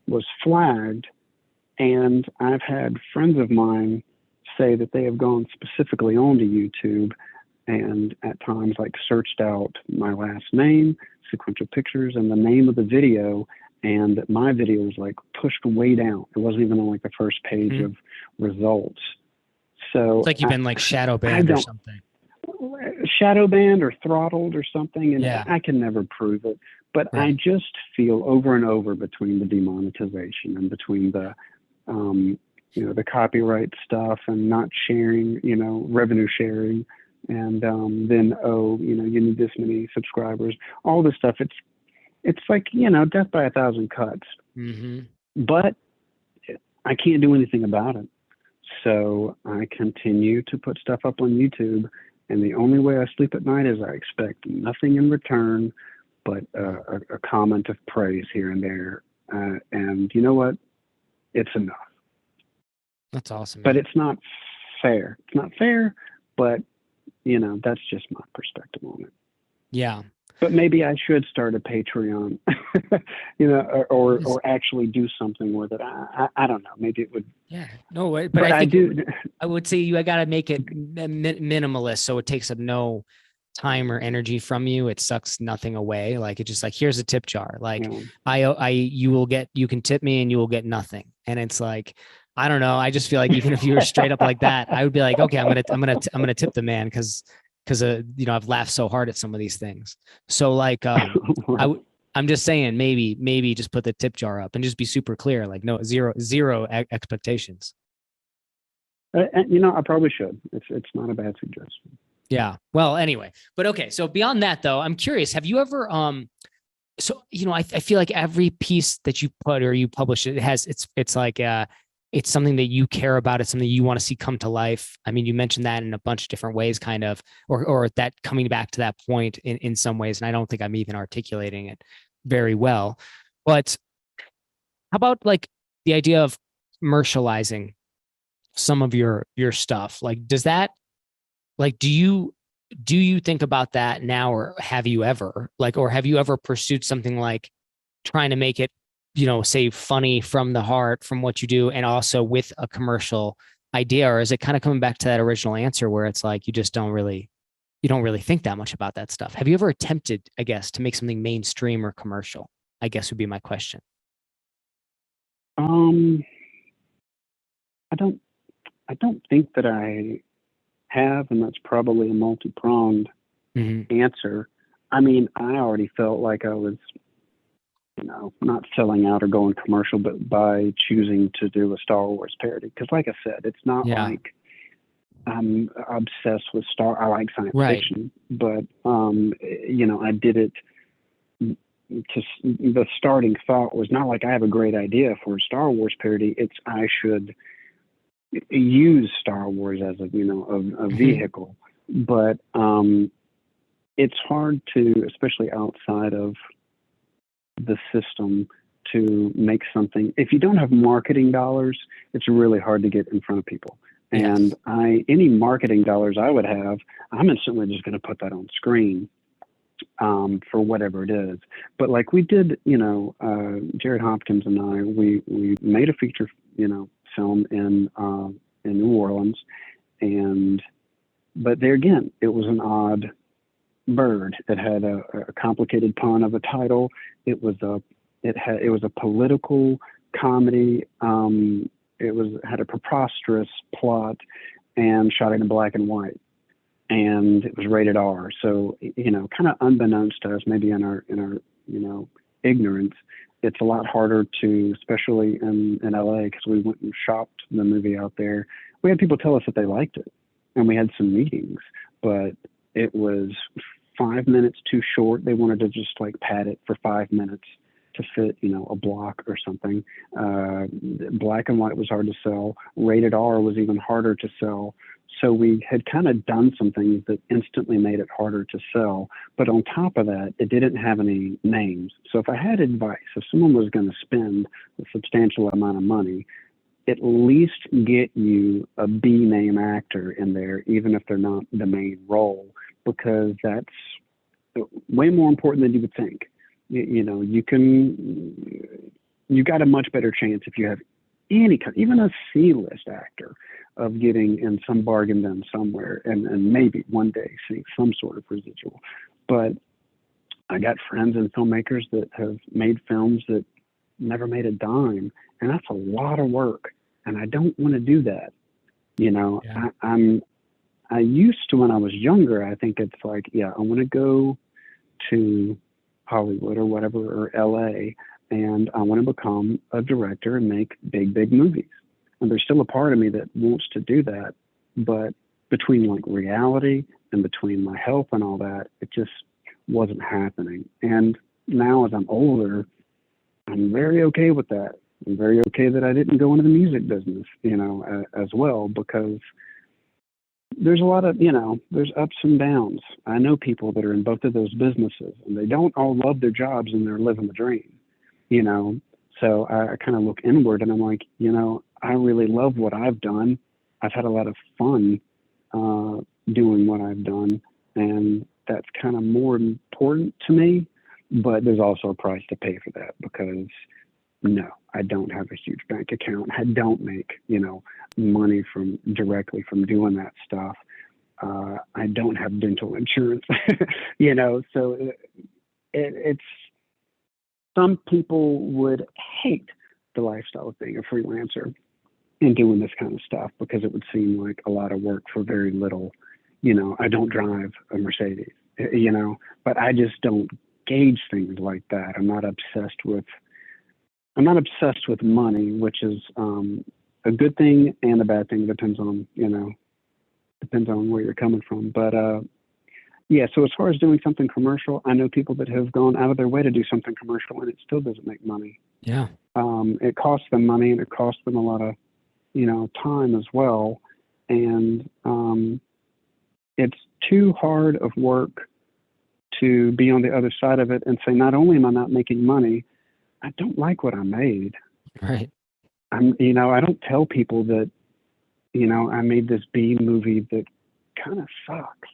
was flagged, and I've had friends of mine say that they have gone specifically onto YouTube and at times like searched out my last name, Sequential Pictures, and the name of the video, and that my video was like pushed way down. It wasn't even on like the first page of results. So it's like you've been like shadow banned or something. Shadow banned or throttled or something, and I can never prove it. But I just feel over and over between the demonetization and between the, the copyright stuff and not sharing, revenue sharing, and then, you need this many subscribers, all this stuff. It's like, death by a thousand cuts. Mm-hmm. But I can't do anything about it. So I continue to put stuff up on YouTube, and the only way I sleep at night is I expect nothing in return but a comment of praise here and there. And you know what? It's enough. That's awesome. But it's not fair. It's not fair, but, that's just my perspective on it. Yeah. But maybe I should start a Patreon, or actually do something with it. I don't know. Maybe it would. Yeah, no way. But I think I would say I got to make it minimalist, so it takes up no time or energy from you. It sucks nothing away. Like, it's just like, here's a tip jar. Like, you can tip me and you will get nothing. And it's like, I don't know. I just feel like even if you were straight up like that, I would be like, okay, I'm gonna tip the man because I've laughed so hard at some of these things. So like, I'm just saying, maybe just put the tip jar up and just be super clear. Like, no, zero expectations. I probably should. It's not a bad suggestion. Yeah. Well, anyway, but okay. So beyond that though, I'm curious, have you ever, I feel like every piece that you put or you publish, it's like, it's something that you care about. It's something you want to see come to life. I mean, you mentioned that in a bunch of different ways, kind of, or that coming back to that point in some ways. And I don't think I'm even articulating it very well, but how about like the idea of commercializing some of your stuff? Like, does that, like, do you think about that now, or have you ever pursued something like trying to make it, say funny from the heart, from what you do, and also with a commercial idea? Or is it kind of coming back to that original answer where it's like, you don't really think that much about that stuff? Have you ever attempted, I guess, to make something mainstream or commercial, I guess would be my question. I don't think that I have, and that's probably a multi-pronged answer. I mean, I already felt like I was, not selling out or going commercial, but by choosing to do a Star Wars parody. Because like I said, it's not like I'm obsessed with I like science fiction, but, I did it the starting thought was not like I have a great idea for a Star Wars parody. It's I should use Star Wars as a vehicle. But it's hard to, especially outside of the system, to make something. If you don't have marketing dollars, it's really hard to get in front of people. And any marketing dollars I would have, I'm instantly just going to put that on screen for whatever it is. But like we did, Jared Hopkins and I, we made a feature, film in New Orleans, but there again, it was an odd bird. It had a complicated pun of a title. It was a political comedy. It had a preposterous plot and shot it in black and white, and it was rated R. So kind of unbeknownst to us, maybe in our ignorance, it's a lot harder to, especially in LA, because we went and shopped the movie out there. We had people tell us that they liked it, and we had some meetings, but it was 5 minutes too short. They wanted to just like pad it for 5 minutes to fit, a block or something. Black and white was hard to sell. Rated R was even harder to sell. So we had kind of done some things that instantly made it harder to sell. But on top of that, it didn't have any names. So if I had advice, if someone was going to spend a substantial amount of money, at least get you a B name actor in there, even if they're not the main role, because that's way more important than you would think. You got a much better chance if you have any kind, even a C-list actor, of getting in some bargain bin somewhere and maybe one day seeing some sort of residual. But I got friends and filmmakers that have made films that never made a dime, and that's a lot of work. And I don't want to do that. Yeah. I used to, when I was younger, I think it's like, yeah, I want to go to Hollywood or whatever, or LA, and I want to become a director and make big, big movies. And there's still a part of me that wants to do that. But between like reality and between my health and all that, it just wasn't happening. And now as I'm older, I'm very okay with that. I'm very okay that I didn't go into the music business, as well, because there's a lot of, there's ups and downs. I know people that are in both of those businesses, and they don't all love their jobs and they're living the dream, So I kind of look inward and I'm like, I really love what I've done. I've had a lot of fun doing what I've done, and that's kind of more important to me. But there's also a price to pay for that, because no, I don't have a huge bank account. I don't make, money directly from doing that stuff. I don't have dental insurance, so it's, some people would hate the lifestyle of being a freelancer and doing this kind of stuff, because it would seem like a lot of work for very little. I don't drive a Mercedes, but I just don't gauge things like that. I'm not obsessed with money, which is a good thing and a bad thing. Depends on where you're coming from. But yeah, so as far as doing something commercial, I know people that have gone out of their way to do something commercial and it still doesn't make money. Yeah. It costs them money, and it costs them a lot of, time as well. And it's too hard of work to be on the other side of it and say, not only am I not making money, I don't like what I made. Right. I don't tell people that, I made this B movie that kind of sucks,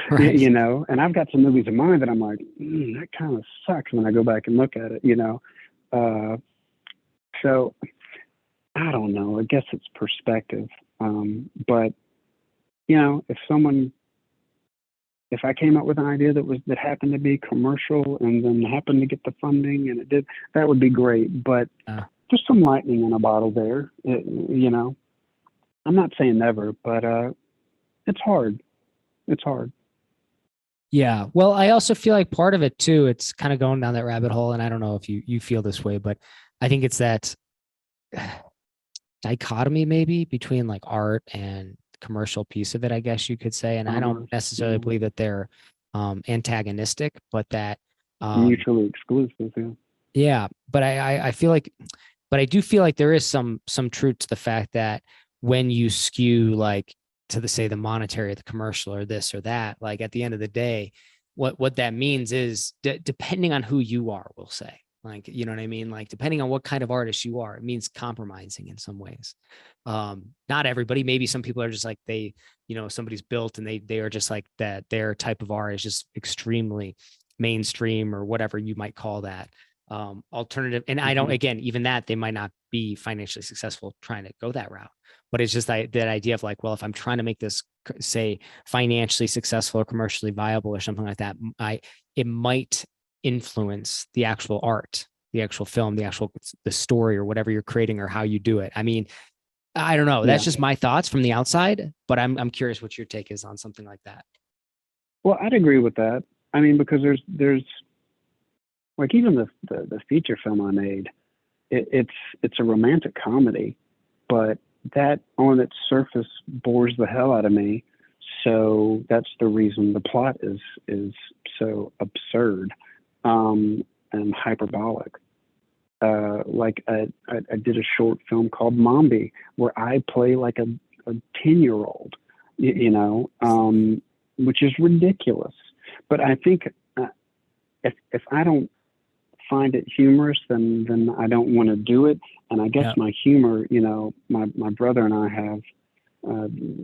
Right. and I've got some movies in mind that I'm like, that kind of sucks when I go back and look at it, so I don't know, I guess it's perspective. But if I came up with an idea that happened to be commercial and then happened to get the funding and it did, that would be great. But there's some lightning in a bottle there. I'm not saying never, but it's hard. It's hard. Yeah. Well, I also feel like part of it too, it's kind of going down that rabbit hole. And I don't know if you feel this way, but I think it's that dichotomy maybe between like art and commercial piece of it, I guess you could say. And I don't necessarily believe that they're antagonistic, but that mutually exclusive. Yeah. Yeah. But I feel like, but I do feel like there is some truth to the fact that when you skew like to the monetary, the commercial, or this or that, like at the end of the day, what that means is depending on who you are, we'll say, like, you know what I mean? Like depending on what kind of artist you are, it means compromising in some ways. Not everybody, maybe some people are just like, somebody's built and they are just like that. Their type of art is just extremely mainstream or whatever you might call that. Alternative. And I don't, again, even that, they might not be financially successful trying to go that route. But it's just that idea of like, well, if I'm trying to make this, say, financially successful or commercially viable or something like that, it might influence the actual art, the actual film, the story or whatever you're creating or how you do it. I mean, I don't know. That's just my thoughts from the outside, but I'm curious what your take is on something like that. Well, I'd agree with that. I mean, because there's like even the feature film I made, it's a romantic comedy, but that on its surface bores the hell out of me. So that's the reason the plot is so absurd and hyperbolic. Like I did a short film called Mombi where I play like a 10-year-old, you know, which is ridiculous. But I think if I don't find it humorous, then I don't want to do it. And I guess my humor, you know, my brother and I have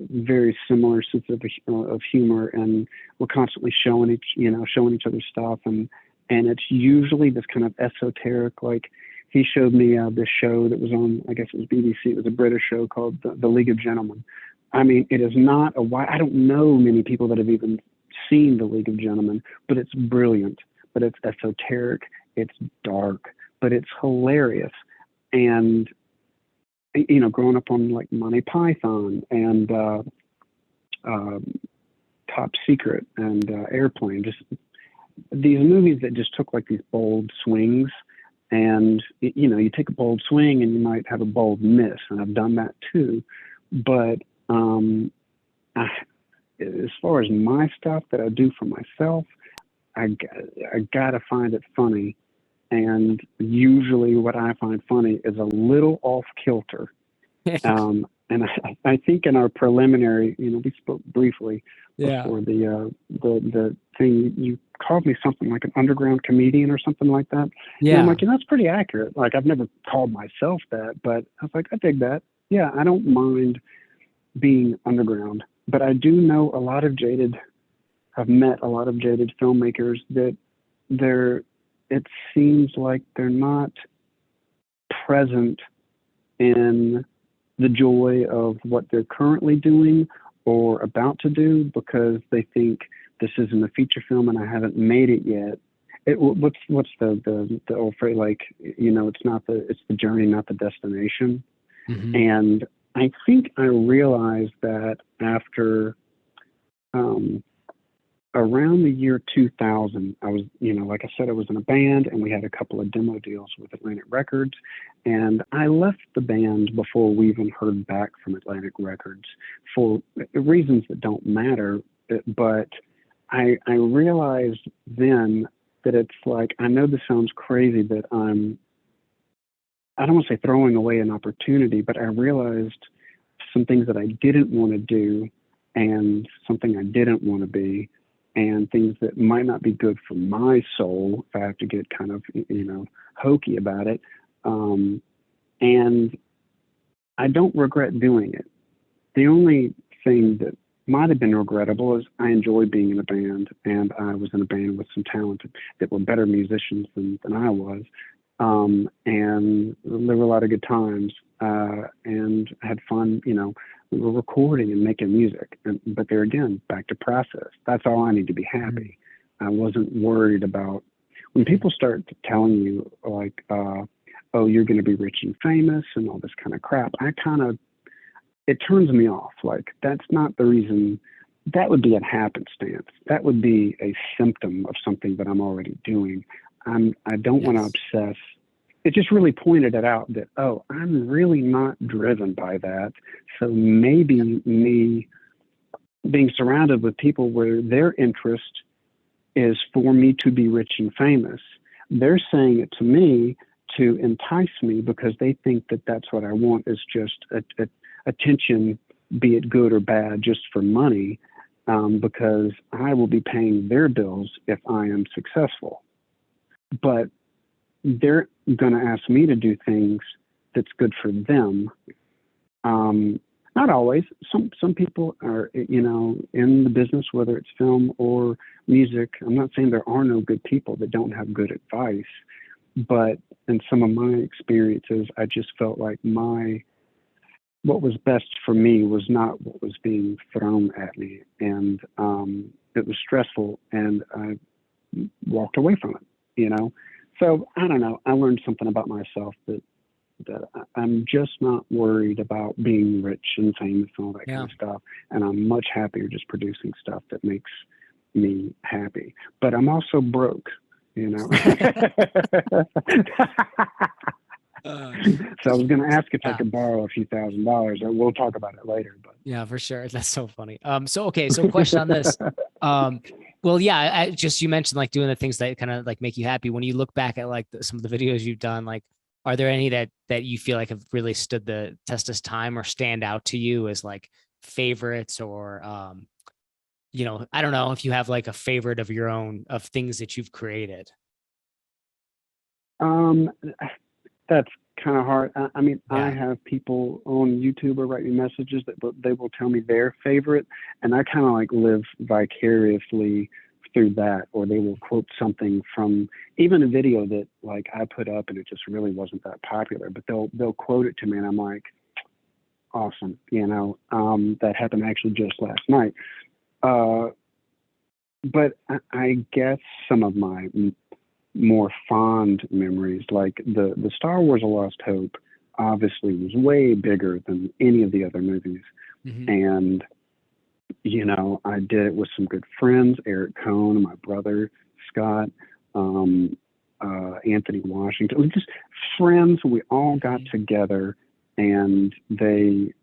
very similar sense of humor, and we're constantly showing each other stuff, and it's usually this kind of esoteric, like he showed me this show that was on, I guess it was BBC. It was a British show called the League of Gentlemen. I mean, it is not I don't know many people that have even seen the League of Gentlemen, but it's brilliant. But it's esoteric, it's dark, but it's hilarious. And you know, growing up on like Monty Python and Top Secret and Airplane, just these movies that just took like these bold swings. And you know, you take a bold swing and you might have a bold miss, and I've done that too. But as far as my stuff that I do for myself, I gotta find it funny. And usually what I find funny is a little off kilter. And I think in our preliminary, you know, we spoke briefly before the thing. You called me something like an underground comedian or something like that. Yeah. And I'm like, you know, that's pretty accurate. Like, I've never called myself that, but I was like, I dig that. Yeah, I don't mind being underground, but I do know I've met a lot of jaded filmmakers that it seems like they're not present in the joy of what they're currently doing or about to do because they think this isn't a feature film and I haven't made it yet. What's the old phrase, like, you know, it's the journey, not the destination. Mm-hmm. And I think I realized that after around the year 2000, I was, you know, like I said, I was in a band and we had a couple of demo deals with Atlantic Records. And I left the band before we even heard back from Atlantic Records for reasons that don't matter. But I realized then that it's like, I know this sounds crazy that I don't want to say throwing away an opportunity, but I realized some things that I didn't want to do and something I didn't want to be, and things that might not be good for my soul if I have to get kind of, you know, hokey about it. And I don't regret doing it. The only thing that might have been regrettable is I enjoyed being in a band, and I was in a band with some talented that were better musicians than I was. And there were a lot of good times, and I had fun, you know. We were recording and making music, but there again, back to process. That's all I need to be happy. I wasn't worried about when people start telling you like, oh, you're going to be rich and famous and all this kind of crap. It turns me off. Like, that's not the reason. That would be a happenstance. That would be a symptom of something that I'm already doing. I don't want to obsess. It just really pointed it out that, oh, I'm really not driven by that. So maybe me being surrounded with people where their interest is for me to be rich and famous, they're saying it to me to entice me because they think that that's what I want, is just attention, be it good or bad, just for money, because I will be paying their bills if I am successful. But they're going to ask me to do things that's good for them. Not always. Some people are, you know, in the business, whether it's film or music. I'm not saying there are no good people that don't have good advice, but in some of my experiences, I just felt like what was best for me was not what was being thrown at me, and it was stressful, and I walked away from it, you know. So I don't know. I learned something about myself that I'm just not worried about being rich and famous and all that kind of stuff. And I'm much happier just producing stuff that makes me happy. But I'm also broke. you know. So I was going to ask if I could borrow a few $1,000s. We'll talk about it later. But yeah, for sure. That's so funny. So question on this. Well, yeah, you mentioned like doing the things that kind of like make you happy. When you look back at like some of the videos you've done, like, are there any that you feel like have really stood the test of time or stand out to you as like favorites, or I don't know if you have like a favorite of your own, of things that you've created? That's kind of hard. I mean, Yeah. I have people on YouTube or write me messages that they will tell me their favorite, and I kind of like live vicariously through that, or they will quote something from even a video that like I put up and it just really wasn't that popular, but they'll quote it to me, and I'm like, awesome, that happened actually just last night. But I guess some of my more fond memories, like the Star Wars: A Lost Hope, obviously was way bigger than any of the other movies, and I did it with some good friends, Eric Cohn, my brother Scott, Anthony Washington, just friends. We all got together, and it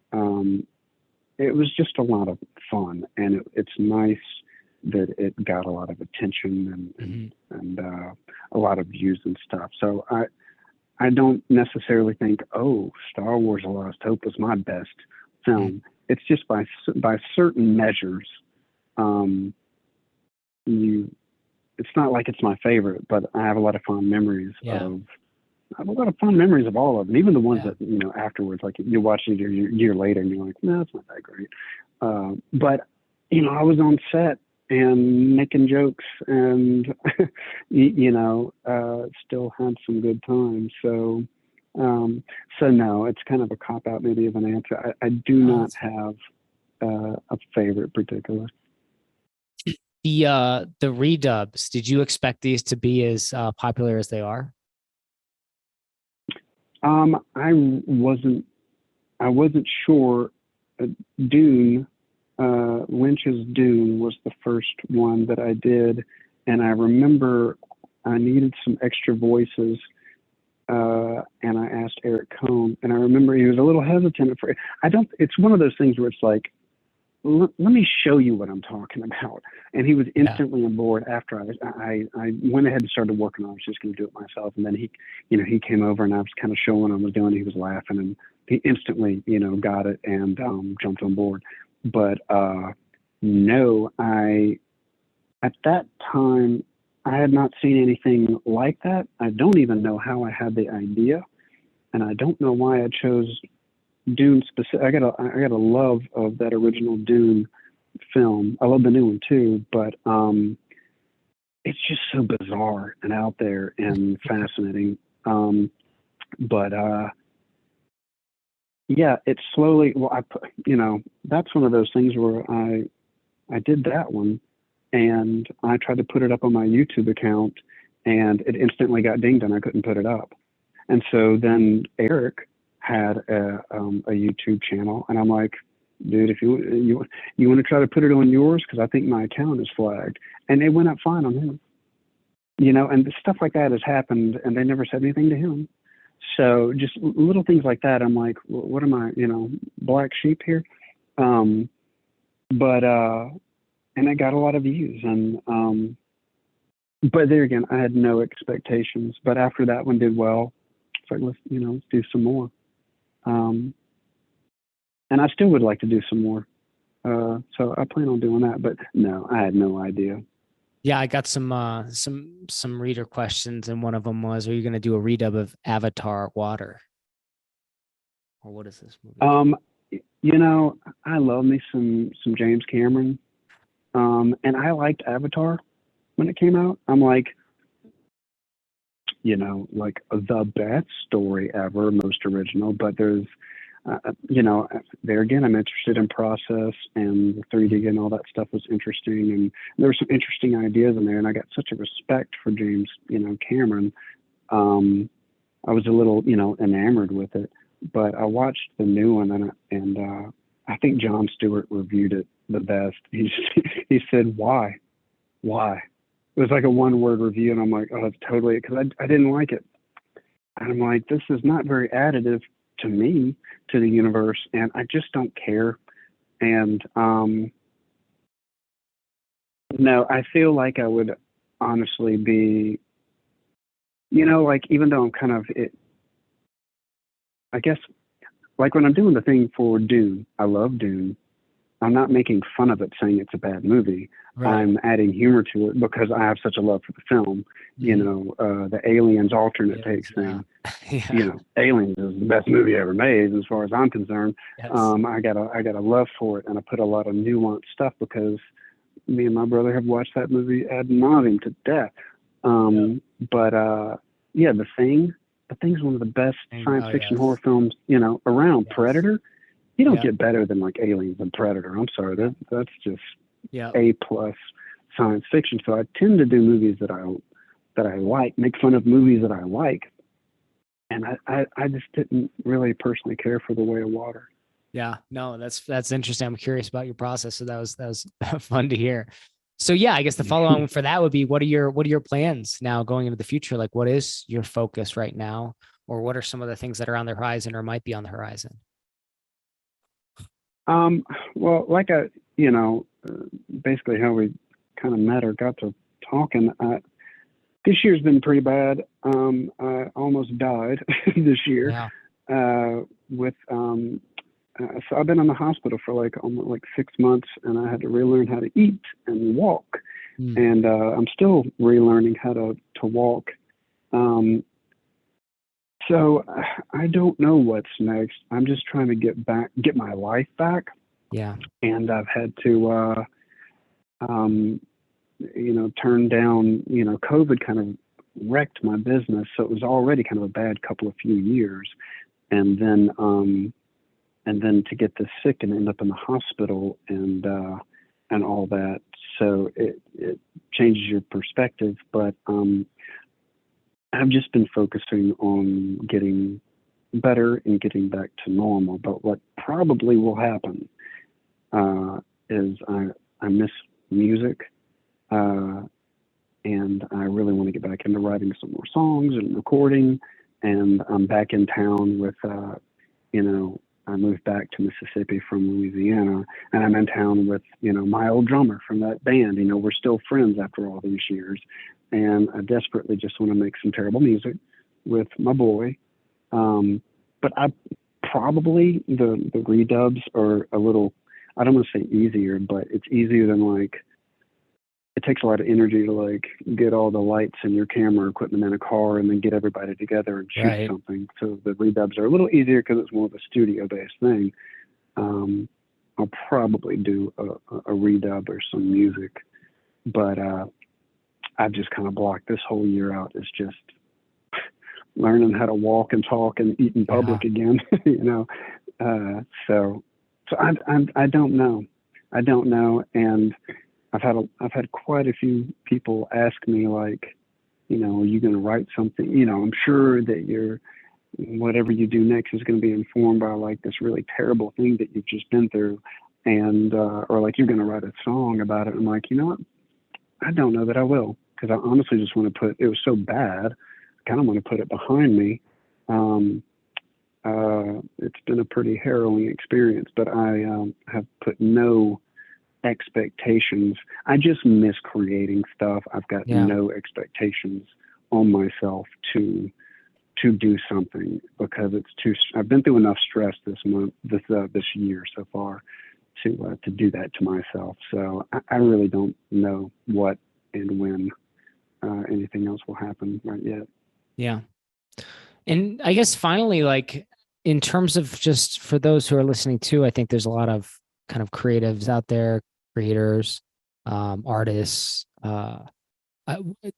was just a lot of fun, and it's nice that it got a lot of attention and a lot of views and stuff. So I don't necessarily think, oh, Star Wars: A Lost Hope was my best film. It's just by certain measures, it's not like it's my favorite, but I have a lot of fond memories of. I have a lot of fond memories of all of them, even the ones that afterwards, like you watch it a year later, and you're like, no, it's not that great. But I was on set and making jokes, and still had some good times. So no, it's kind of a cop out maybe of an answer. I do not have a favorite particular. The redubs, did you expect these to be as popular as they are? I wasn't sure. Dune, Lynch's Dune was the first one that I did, and I remember I needed some extra voices, and I asked Eric Cohn, and I remember he was a little hesitant for it. It's one of those things where it's like, let me show you what I'm talking about. And he was instantly on board after I went ahead and started working on it. I was just going to do it myself. And then he came over, and I was kind of showing what I was doing. He was laughing, and he instantly, got it and jumped on board. But no, at that time, I had not seen anything like that. I don't even know how I had the idea, and I don't know why I chose Dune specific. I got a love of that original Dune film. I love the new one too, but it's just so bizarre and out there and fascinating. It's slowly. Well, that's one of those things where I did that one, and I tried to put it up on my YouTube account, and it instantly got dinged, and I couldn't put it up. And so then Eric had a YouTube channel, and I'm like, dude, if you want to try to put it on yours, because I think my account is flagged, and it went up fine on him, and stuff like that has happened, and they never said anything to him. So just little things like that, I'm like, what am I, black sheep here? And I got a lot of views, and but there again, I had no expectations. But after that one did well, it's like, let's do some more. And I still would like to do some more. So I plan on doing that, but no, I had no idea. Yeah, I got some reader questions, and one of them was, are you going to do a redub of Avatar Water? Or what is this movie? I love me some James Cameron. And I liked Avatar when it came out. I'm like, like the best story ever, most original, but there's, there again, I'm interested in process, and the 3D and all that stuff was interesting. And there were some interesting ideas in there, and I got such a respect for James, Cameron. I was a little, enamored with it, but I watched the new one, and I think Jon Stewart reviewed it the best. He said, why? it was like a one word review, and I'm like, oh, that's totally it, because I didn't like it. And I'm like, this is not very additive to me, to the universe, and I just don't care. And no, I feel like I would honestly be, like, even though I'm kind of it, I guess, like when I'm doing the thing for Dune, I love Dune. I'm not making fun of it saying it's a bad movie. Right. I'm adding humor to it because I have such a love for the film. The Aliens alternate takes thing. Yeah. Aliens is the best movie ever made as far as I'm concerned. Yes. I got a love for it, and I put a lot of nuanced stuff because me and my brother have watched that movie ad nauseum to death. But yeah, the Thing's one of the best science fiction horror films around. Yes. Predator, you don't get better than like Aliens and Predator. I'm sorry, that's just A plus science fiction. So I tend to do movies that I like, make fun of movies that I like, and I just didn't really personally care for The Way of Water. Yeah, no, that's interesting. I'm curious about your process. So that was fun to hear. So yeah, I guess the follow on for that would be, what are your plans now going into the future? Like, what is your focus right now, or what are some of the things that are on the horizon or might be on the horizon? Well, like basically how we kind of met or got to talking. This year's been pretty bad. I almost died this year. With so I've been in the hospital for almost 6 months, and I had to relearn how to eat and walk, and I'm still relearning how to walk. So I don't know what's next. I'm just trying to get my life back. Yeah. And I've had to, turn down, COVID kind of wrecked my business. So it was already kind of a bad couple of few years. And then to get this sick and end up in the hospital and all that. So it changes your perspective, but, I've just been focusing on getting better and getting back to normal. But what probably will happen is I miss music, and I really want to get back into writing some more songs and recording. And I'm back in town with, I moved back to Mississippi from Louisiana, and I'm in town with, my old drummer from that band. We're still friends after all these years. And I desperately just want to make some terrible music with my boy. But I probably, the redubs are a little, I don't want to say easier, but it's easier than it takes a lot of energy to get all the lights and your camera equipment in a car and then get everybody together and shoot something. So the redubs are a little easier because it's more of a studio based thing. I'll probably do a redub or some music, but I've just kind of blocked this whole year out as just learning how to walk and talk and eat in public again, So I don't know. And I've had quite a few people ask me are you going to write something? I'm sure that whatever you do next is going to be informed by this really terrible thing that you've just been through, and or you're going to write a song about it. I'm like, you know what? I don't know that I will, because I honestly just want to it was so bad. I kind of want to put it behind me. It's been a pretty harrowing experience, but I have put no expectations. I just miss creating stuff. I've got no expectations on myself to do something, because I've been through enough stress this year so far to do that to myself. So I really don't know what and when anything else will happen right yet. Yeah. And I guess finally, in terms of, just for those who are listening too, I think there's a lot of kind of creatives out there, creators, artists, an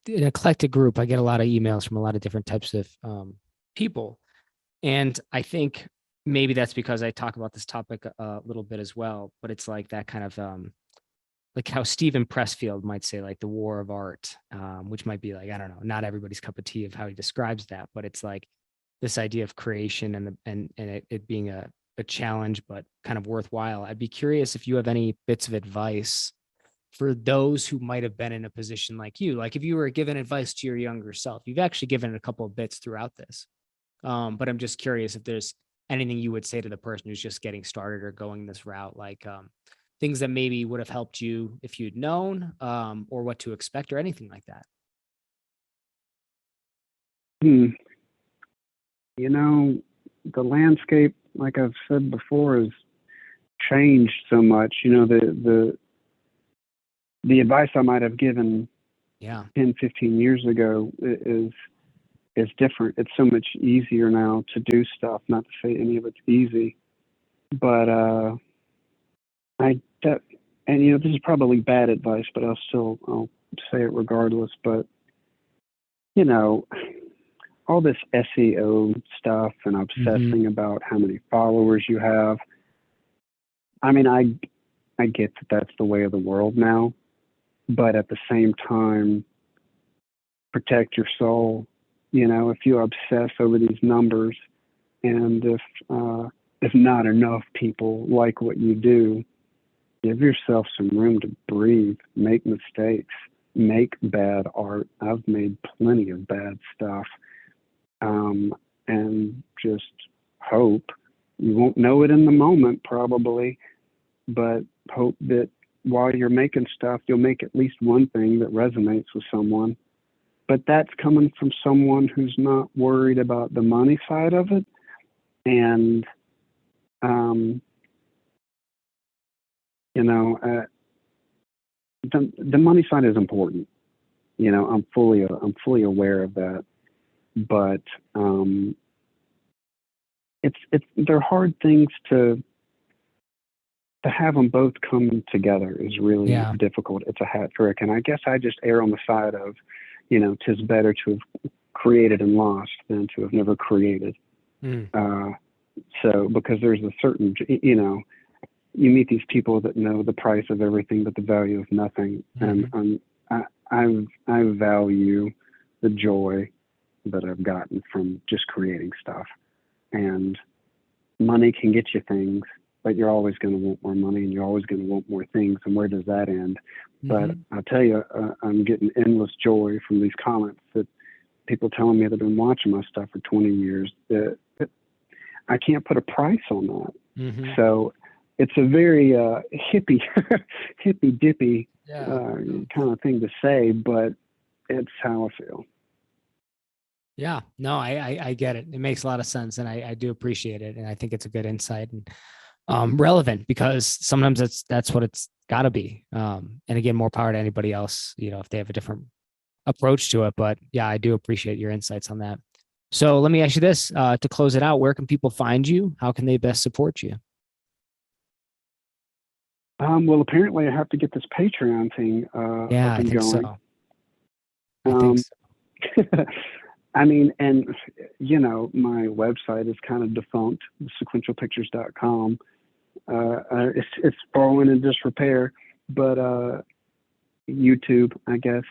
eclectic group. I get a lot of emails from a lot of different types of people. And I think maybe that's because I talk about this topic a little bit as well, but it's that kind of like how Stephen Pressfield might say, the war of art, which might be I don't know, not everybody's cup of tea of how he describes that, but it's this idea of creation and it being a challenge, but kind of worthwhile. I'd be curious if you have any bits of advice for those who might have been in a position like you, like if you were giving advice to your younger self, you've actually given a couple of bits throughout this. But I'm just curious if there's anything you would say to the person who's just getting started or going this route, like things that maybe would have helped you if you'd known, or what to expect or anything like that. You know, the landscape, like I've said before, has changed so much. You know, the advice I might have given 10, 15 years ago is different. It's so much easier now to do stuff. Not to say any of it's easy, but and you know, this is probably bad advice, but I'll say it regardless. But you know, all this SEO stuff and obsessing about how many followers you have. I mean, I get that that's the way of the world now, but at the same time, protect your soul. You know, if you obsess over these numbers, and if not enough people like what you do, give yourself some room to breathe, make mistakes, make bad art. I've made plenty of bad stuff, and just hope you won't know it in the moment, probably, but hope that while you're making stuff, you'll make at least one thing that resonates with someone. But that's coming from someone who's not worried about the money side of it. And, you know, the money side is important. You know, I'm fully aware of that. But they're hard things to have them both come together is really difficult. It's a hat trick. And I guess I just err on the side of, you know, 'tis better to have created and lost than to have never created. So, because there's a certain, you know, you meet these people that know the price of everything but the value of nothing. And I value the joy that I've gotten from just creating stuff. And money can get you things, but you're always going to want more money, and you're always going to want more things. And where does that end? But I'll tell you, I'm getting endless joy from these comments that people telling me that have been watching my stuff for 20 years, that I can't put a price on that. So it's a very hippy dippy kind of thing to say, but it's how I feel. Yeah, no, I get it. It makes a lot of sense, and I do appreciate it. And I think it's a good insight and relevant, because sometimes that's what it's got to be. And again, more power to anybody else, you know, if they have a different approach to it. But yeah, I do appreciate your insights on that. So let me ask you this, to close it out: where can people find you? How can they best support you? Well, apparently I have to get this Patreon thing up and going. So. I think so. I mean, and you know, my website is kind of defunct, sequentialpictures.com. It's falling in disrepair, but YouTube, I guess.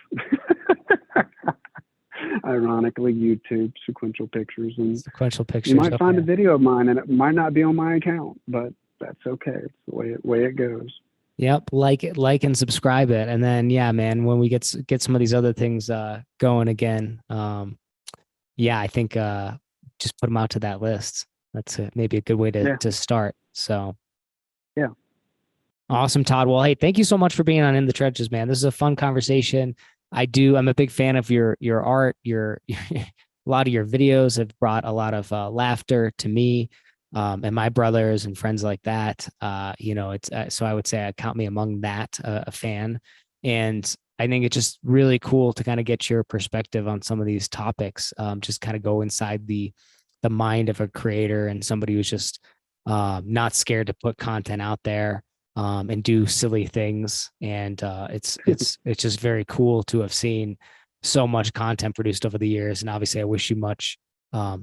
Ironically, YouTube, Sequential Pictures, and Sequential Pictures. You might find a video of mine, and it might not be on my account, but that's okay. It's the way it goes. Yep, like and subscribe it, and then man, when we get some of these other things going again, I think just put them out to that list. That's maybe a good way to start. So, yeah. Awesome, Todd. Well, hey, thank you so much for being on In the Trenches, man. This is a fun conversation. I'm a big fan of your art. A lot of your videos have brought a lot of laughter to me, and my brothers and friends like that. You know, it's so I would say I count me among that, a fan. And I think it's just really cool to kind of get your perspective on some of these topics. Just kind of go inside the mind of a creator and somebody who's just not scared to put content out there and do silly things. And it's just very cool to have seen so much content produced over the years. And obviously, I wish you much health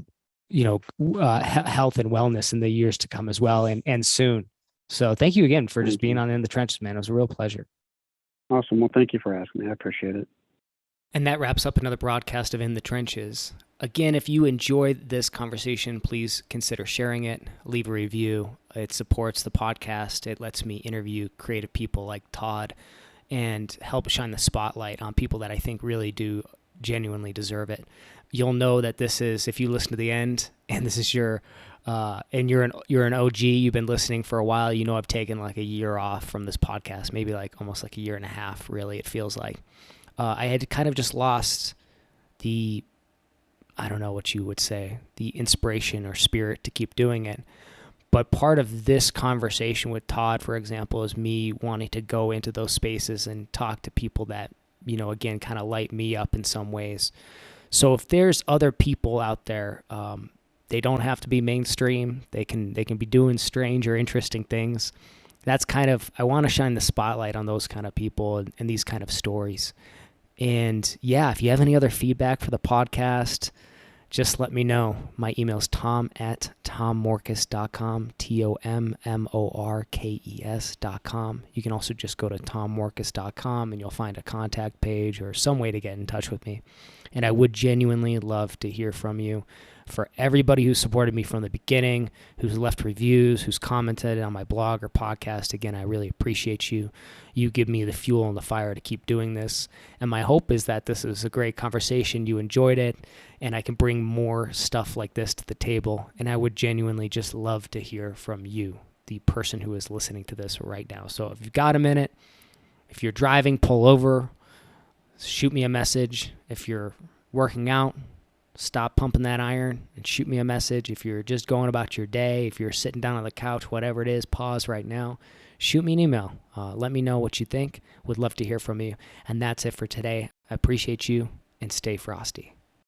and wellness in the years to come as well, and soon. So thank you again for just being on In the Trenches, man. It was a real pleasure. Awesome. Well, thank you for asking me. I appreciate it. And that wraps up another broadcast of In the Trenches. Again, if you enjoyed this conversation, please consider sharing it, leave a review. It supports the podcast. It lets me interview creative people like Todd. and help shine the spotlight on people that I think really do genuinely deserve it. You'll know that this is, if you listen to the end and this is your and you're an OG, you've been listening for a while, you know I've taken like a year off from this podcast, maybe like almost like a year and a half, really, it feels like. I had kind of just lost the, I don't know what you would say, the inspiration or spirit to keep doing it. But part of this conversation with Todd, for example, is me wanting to go into those spaces and talk to people that, you know, again, kind of light me up in some ways. So if there's other people out there, they don't have to be mainstream. They can be doing strange or interesting things. That's kind of, I want to shine the spotlight on those kind of people and these kind of stories. And yeah, if you have any other feedback for the podcast, just let me know. My email is tom@tommorkes.com, TOMMORKES.com. You can also just go to tommorkes.com and you'll find a contact page or some way to get in touch with me. And I would genuinely love to hear from you. For everybody who supported me from the beginning, who's left reviews, who's commented on my blog or podcast, again, I really appreciate you. You give me the fuel and the fire to keep doing this. And my hope is that this is a great conversation. You enjoyed it, and I can bring more stuff like this to the table. And I would genuinely just love to hear from you, the person who is listening to this right now. So if you've got a minute, if you're driving, pull over, shoot me a message. If you're working out, stop pumping that iron and shoot me a message. If you're just going about your day, if you're sitting down on the couch, whatever it is, pause right now. Shoot me an email. Let me know what you think. Would love to hear from you. And that's it for today. I appreciate you, and stay frosty.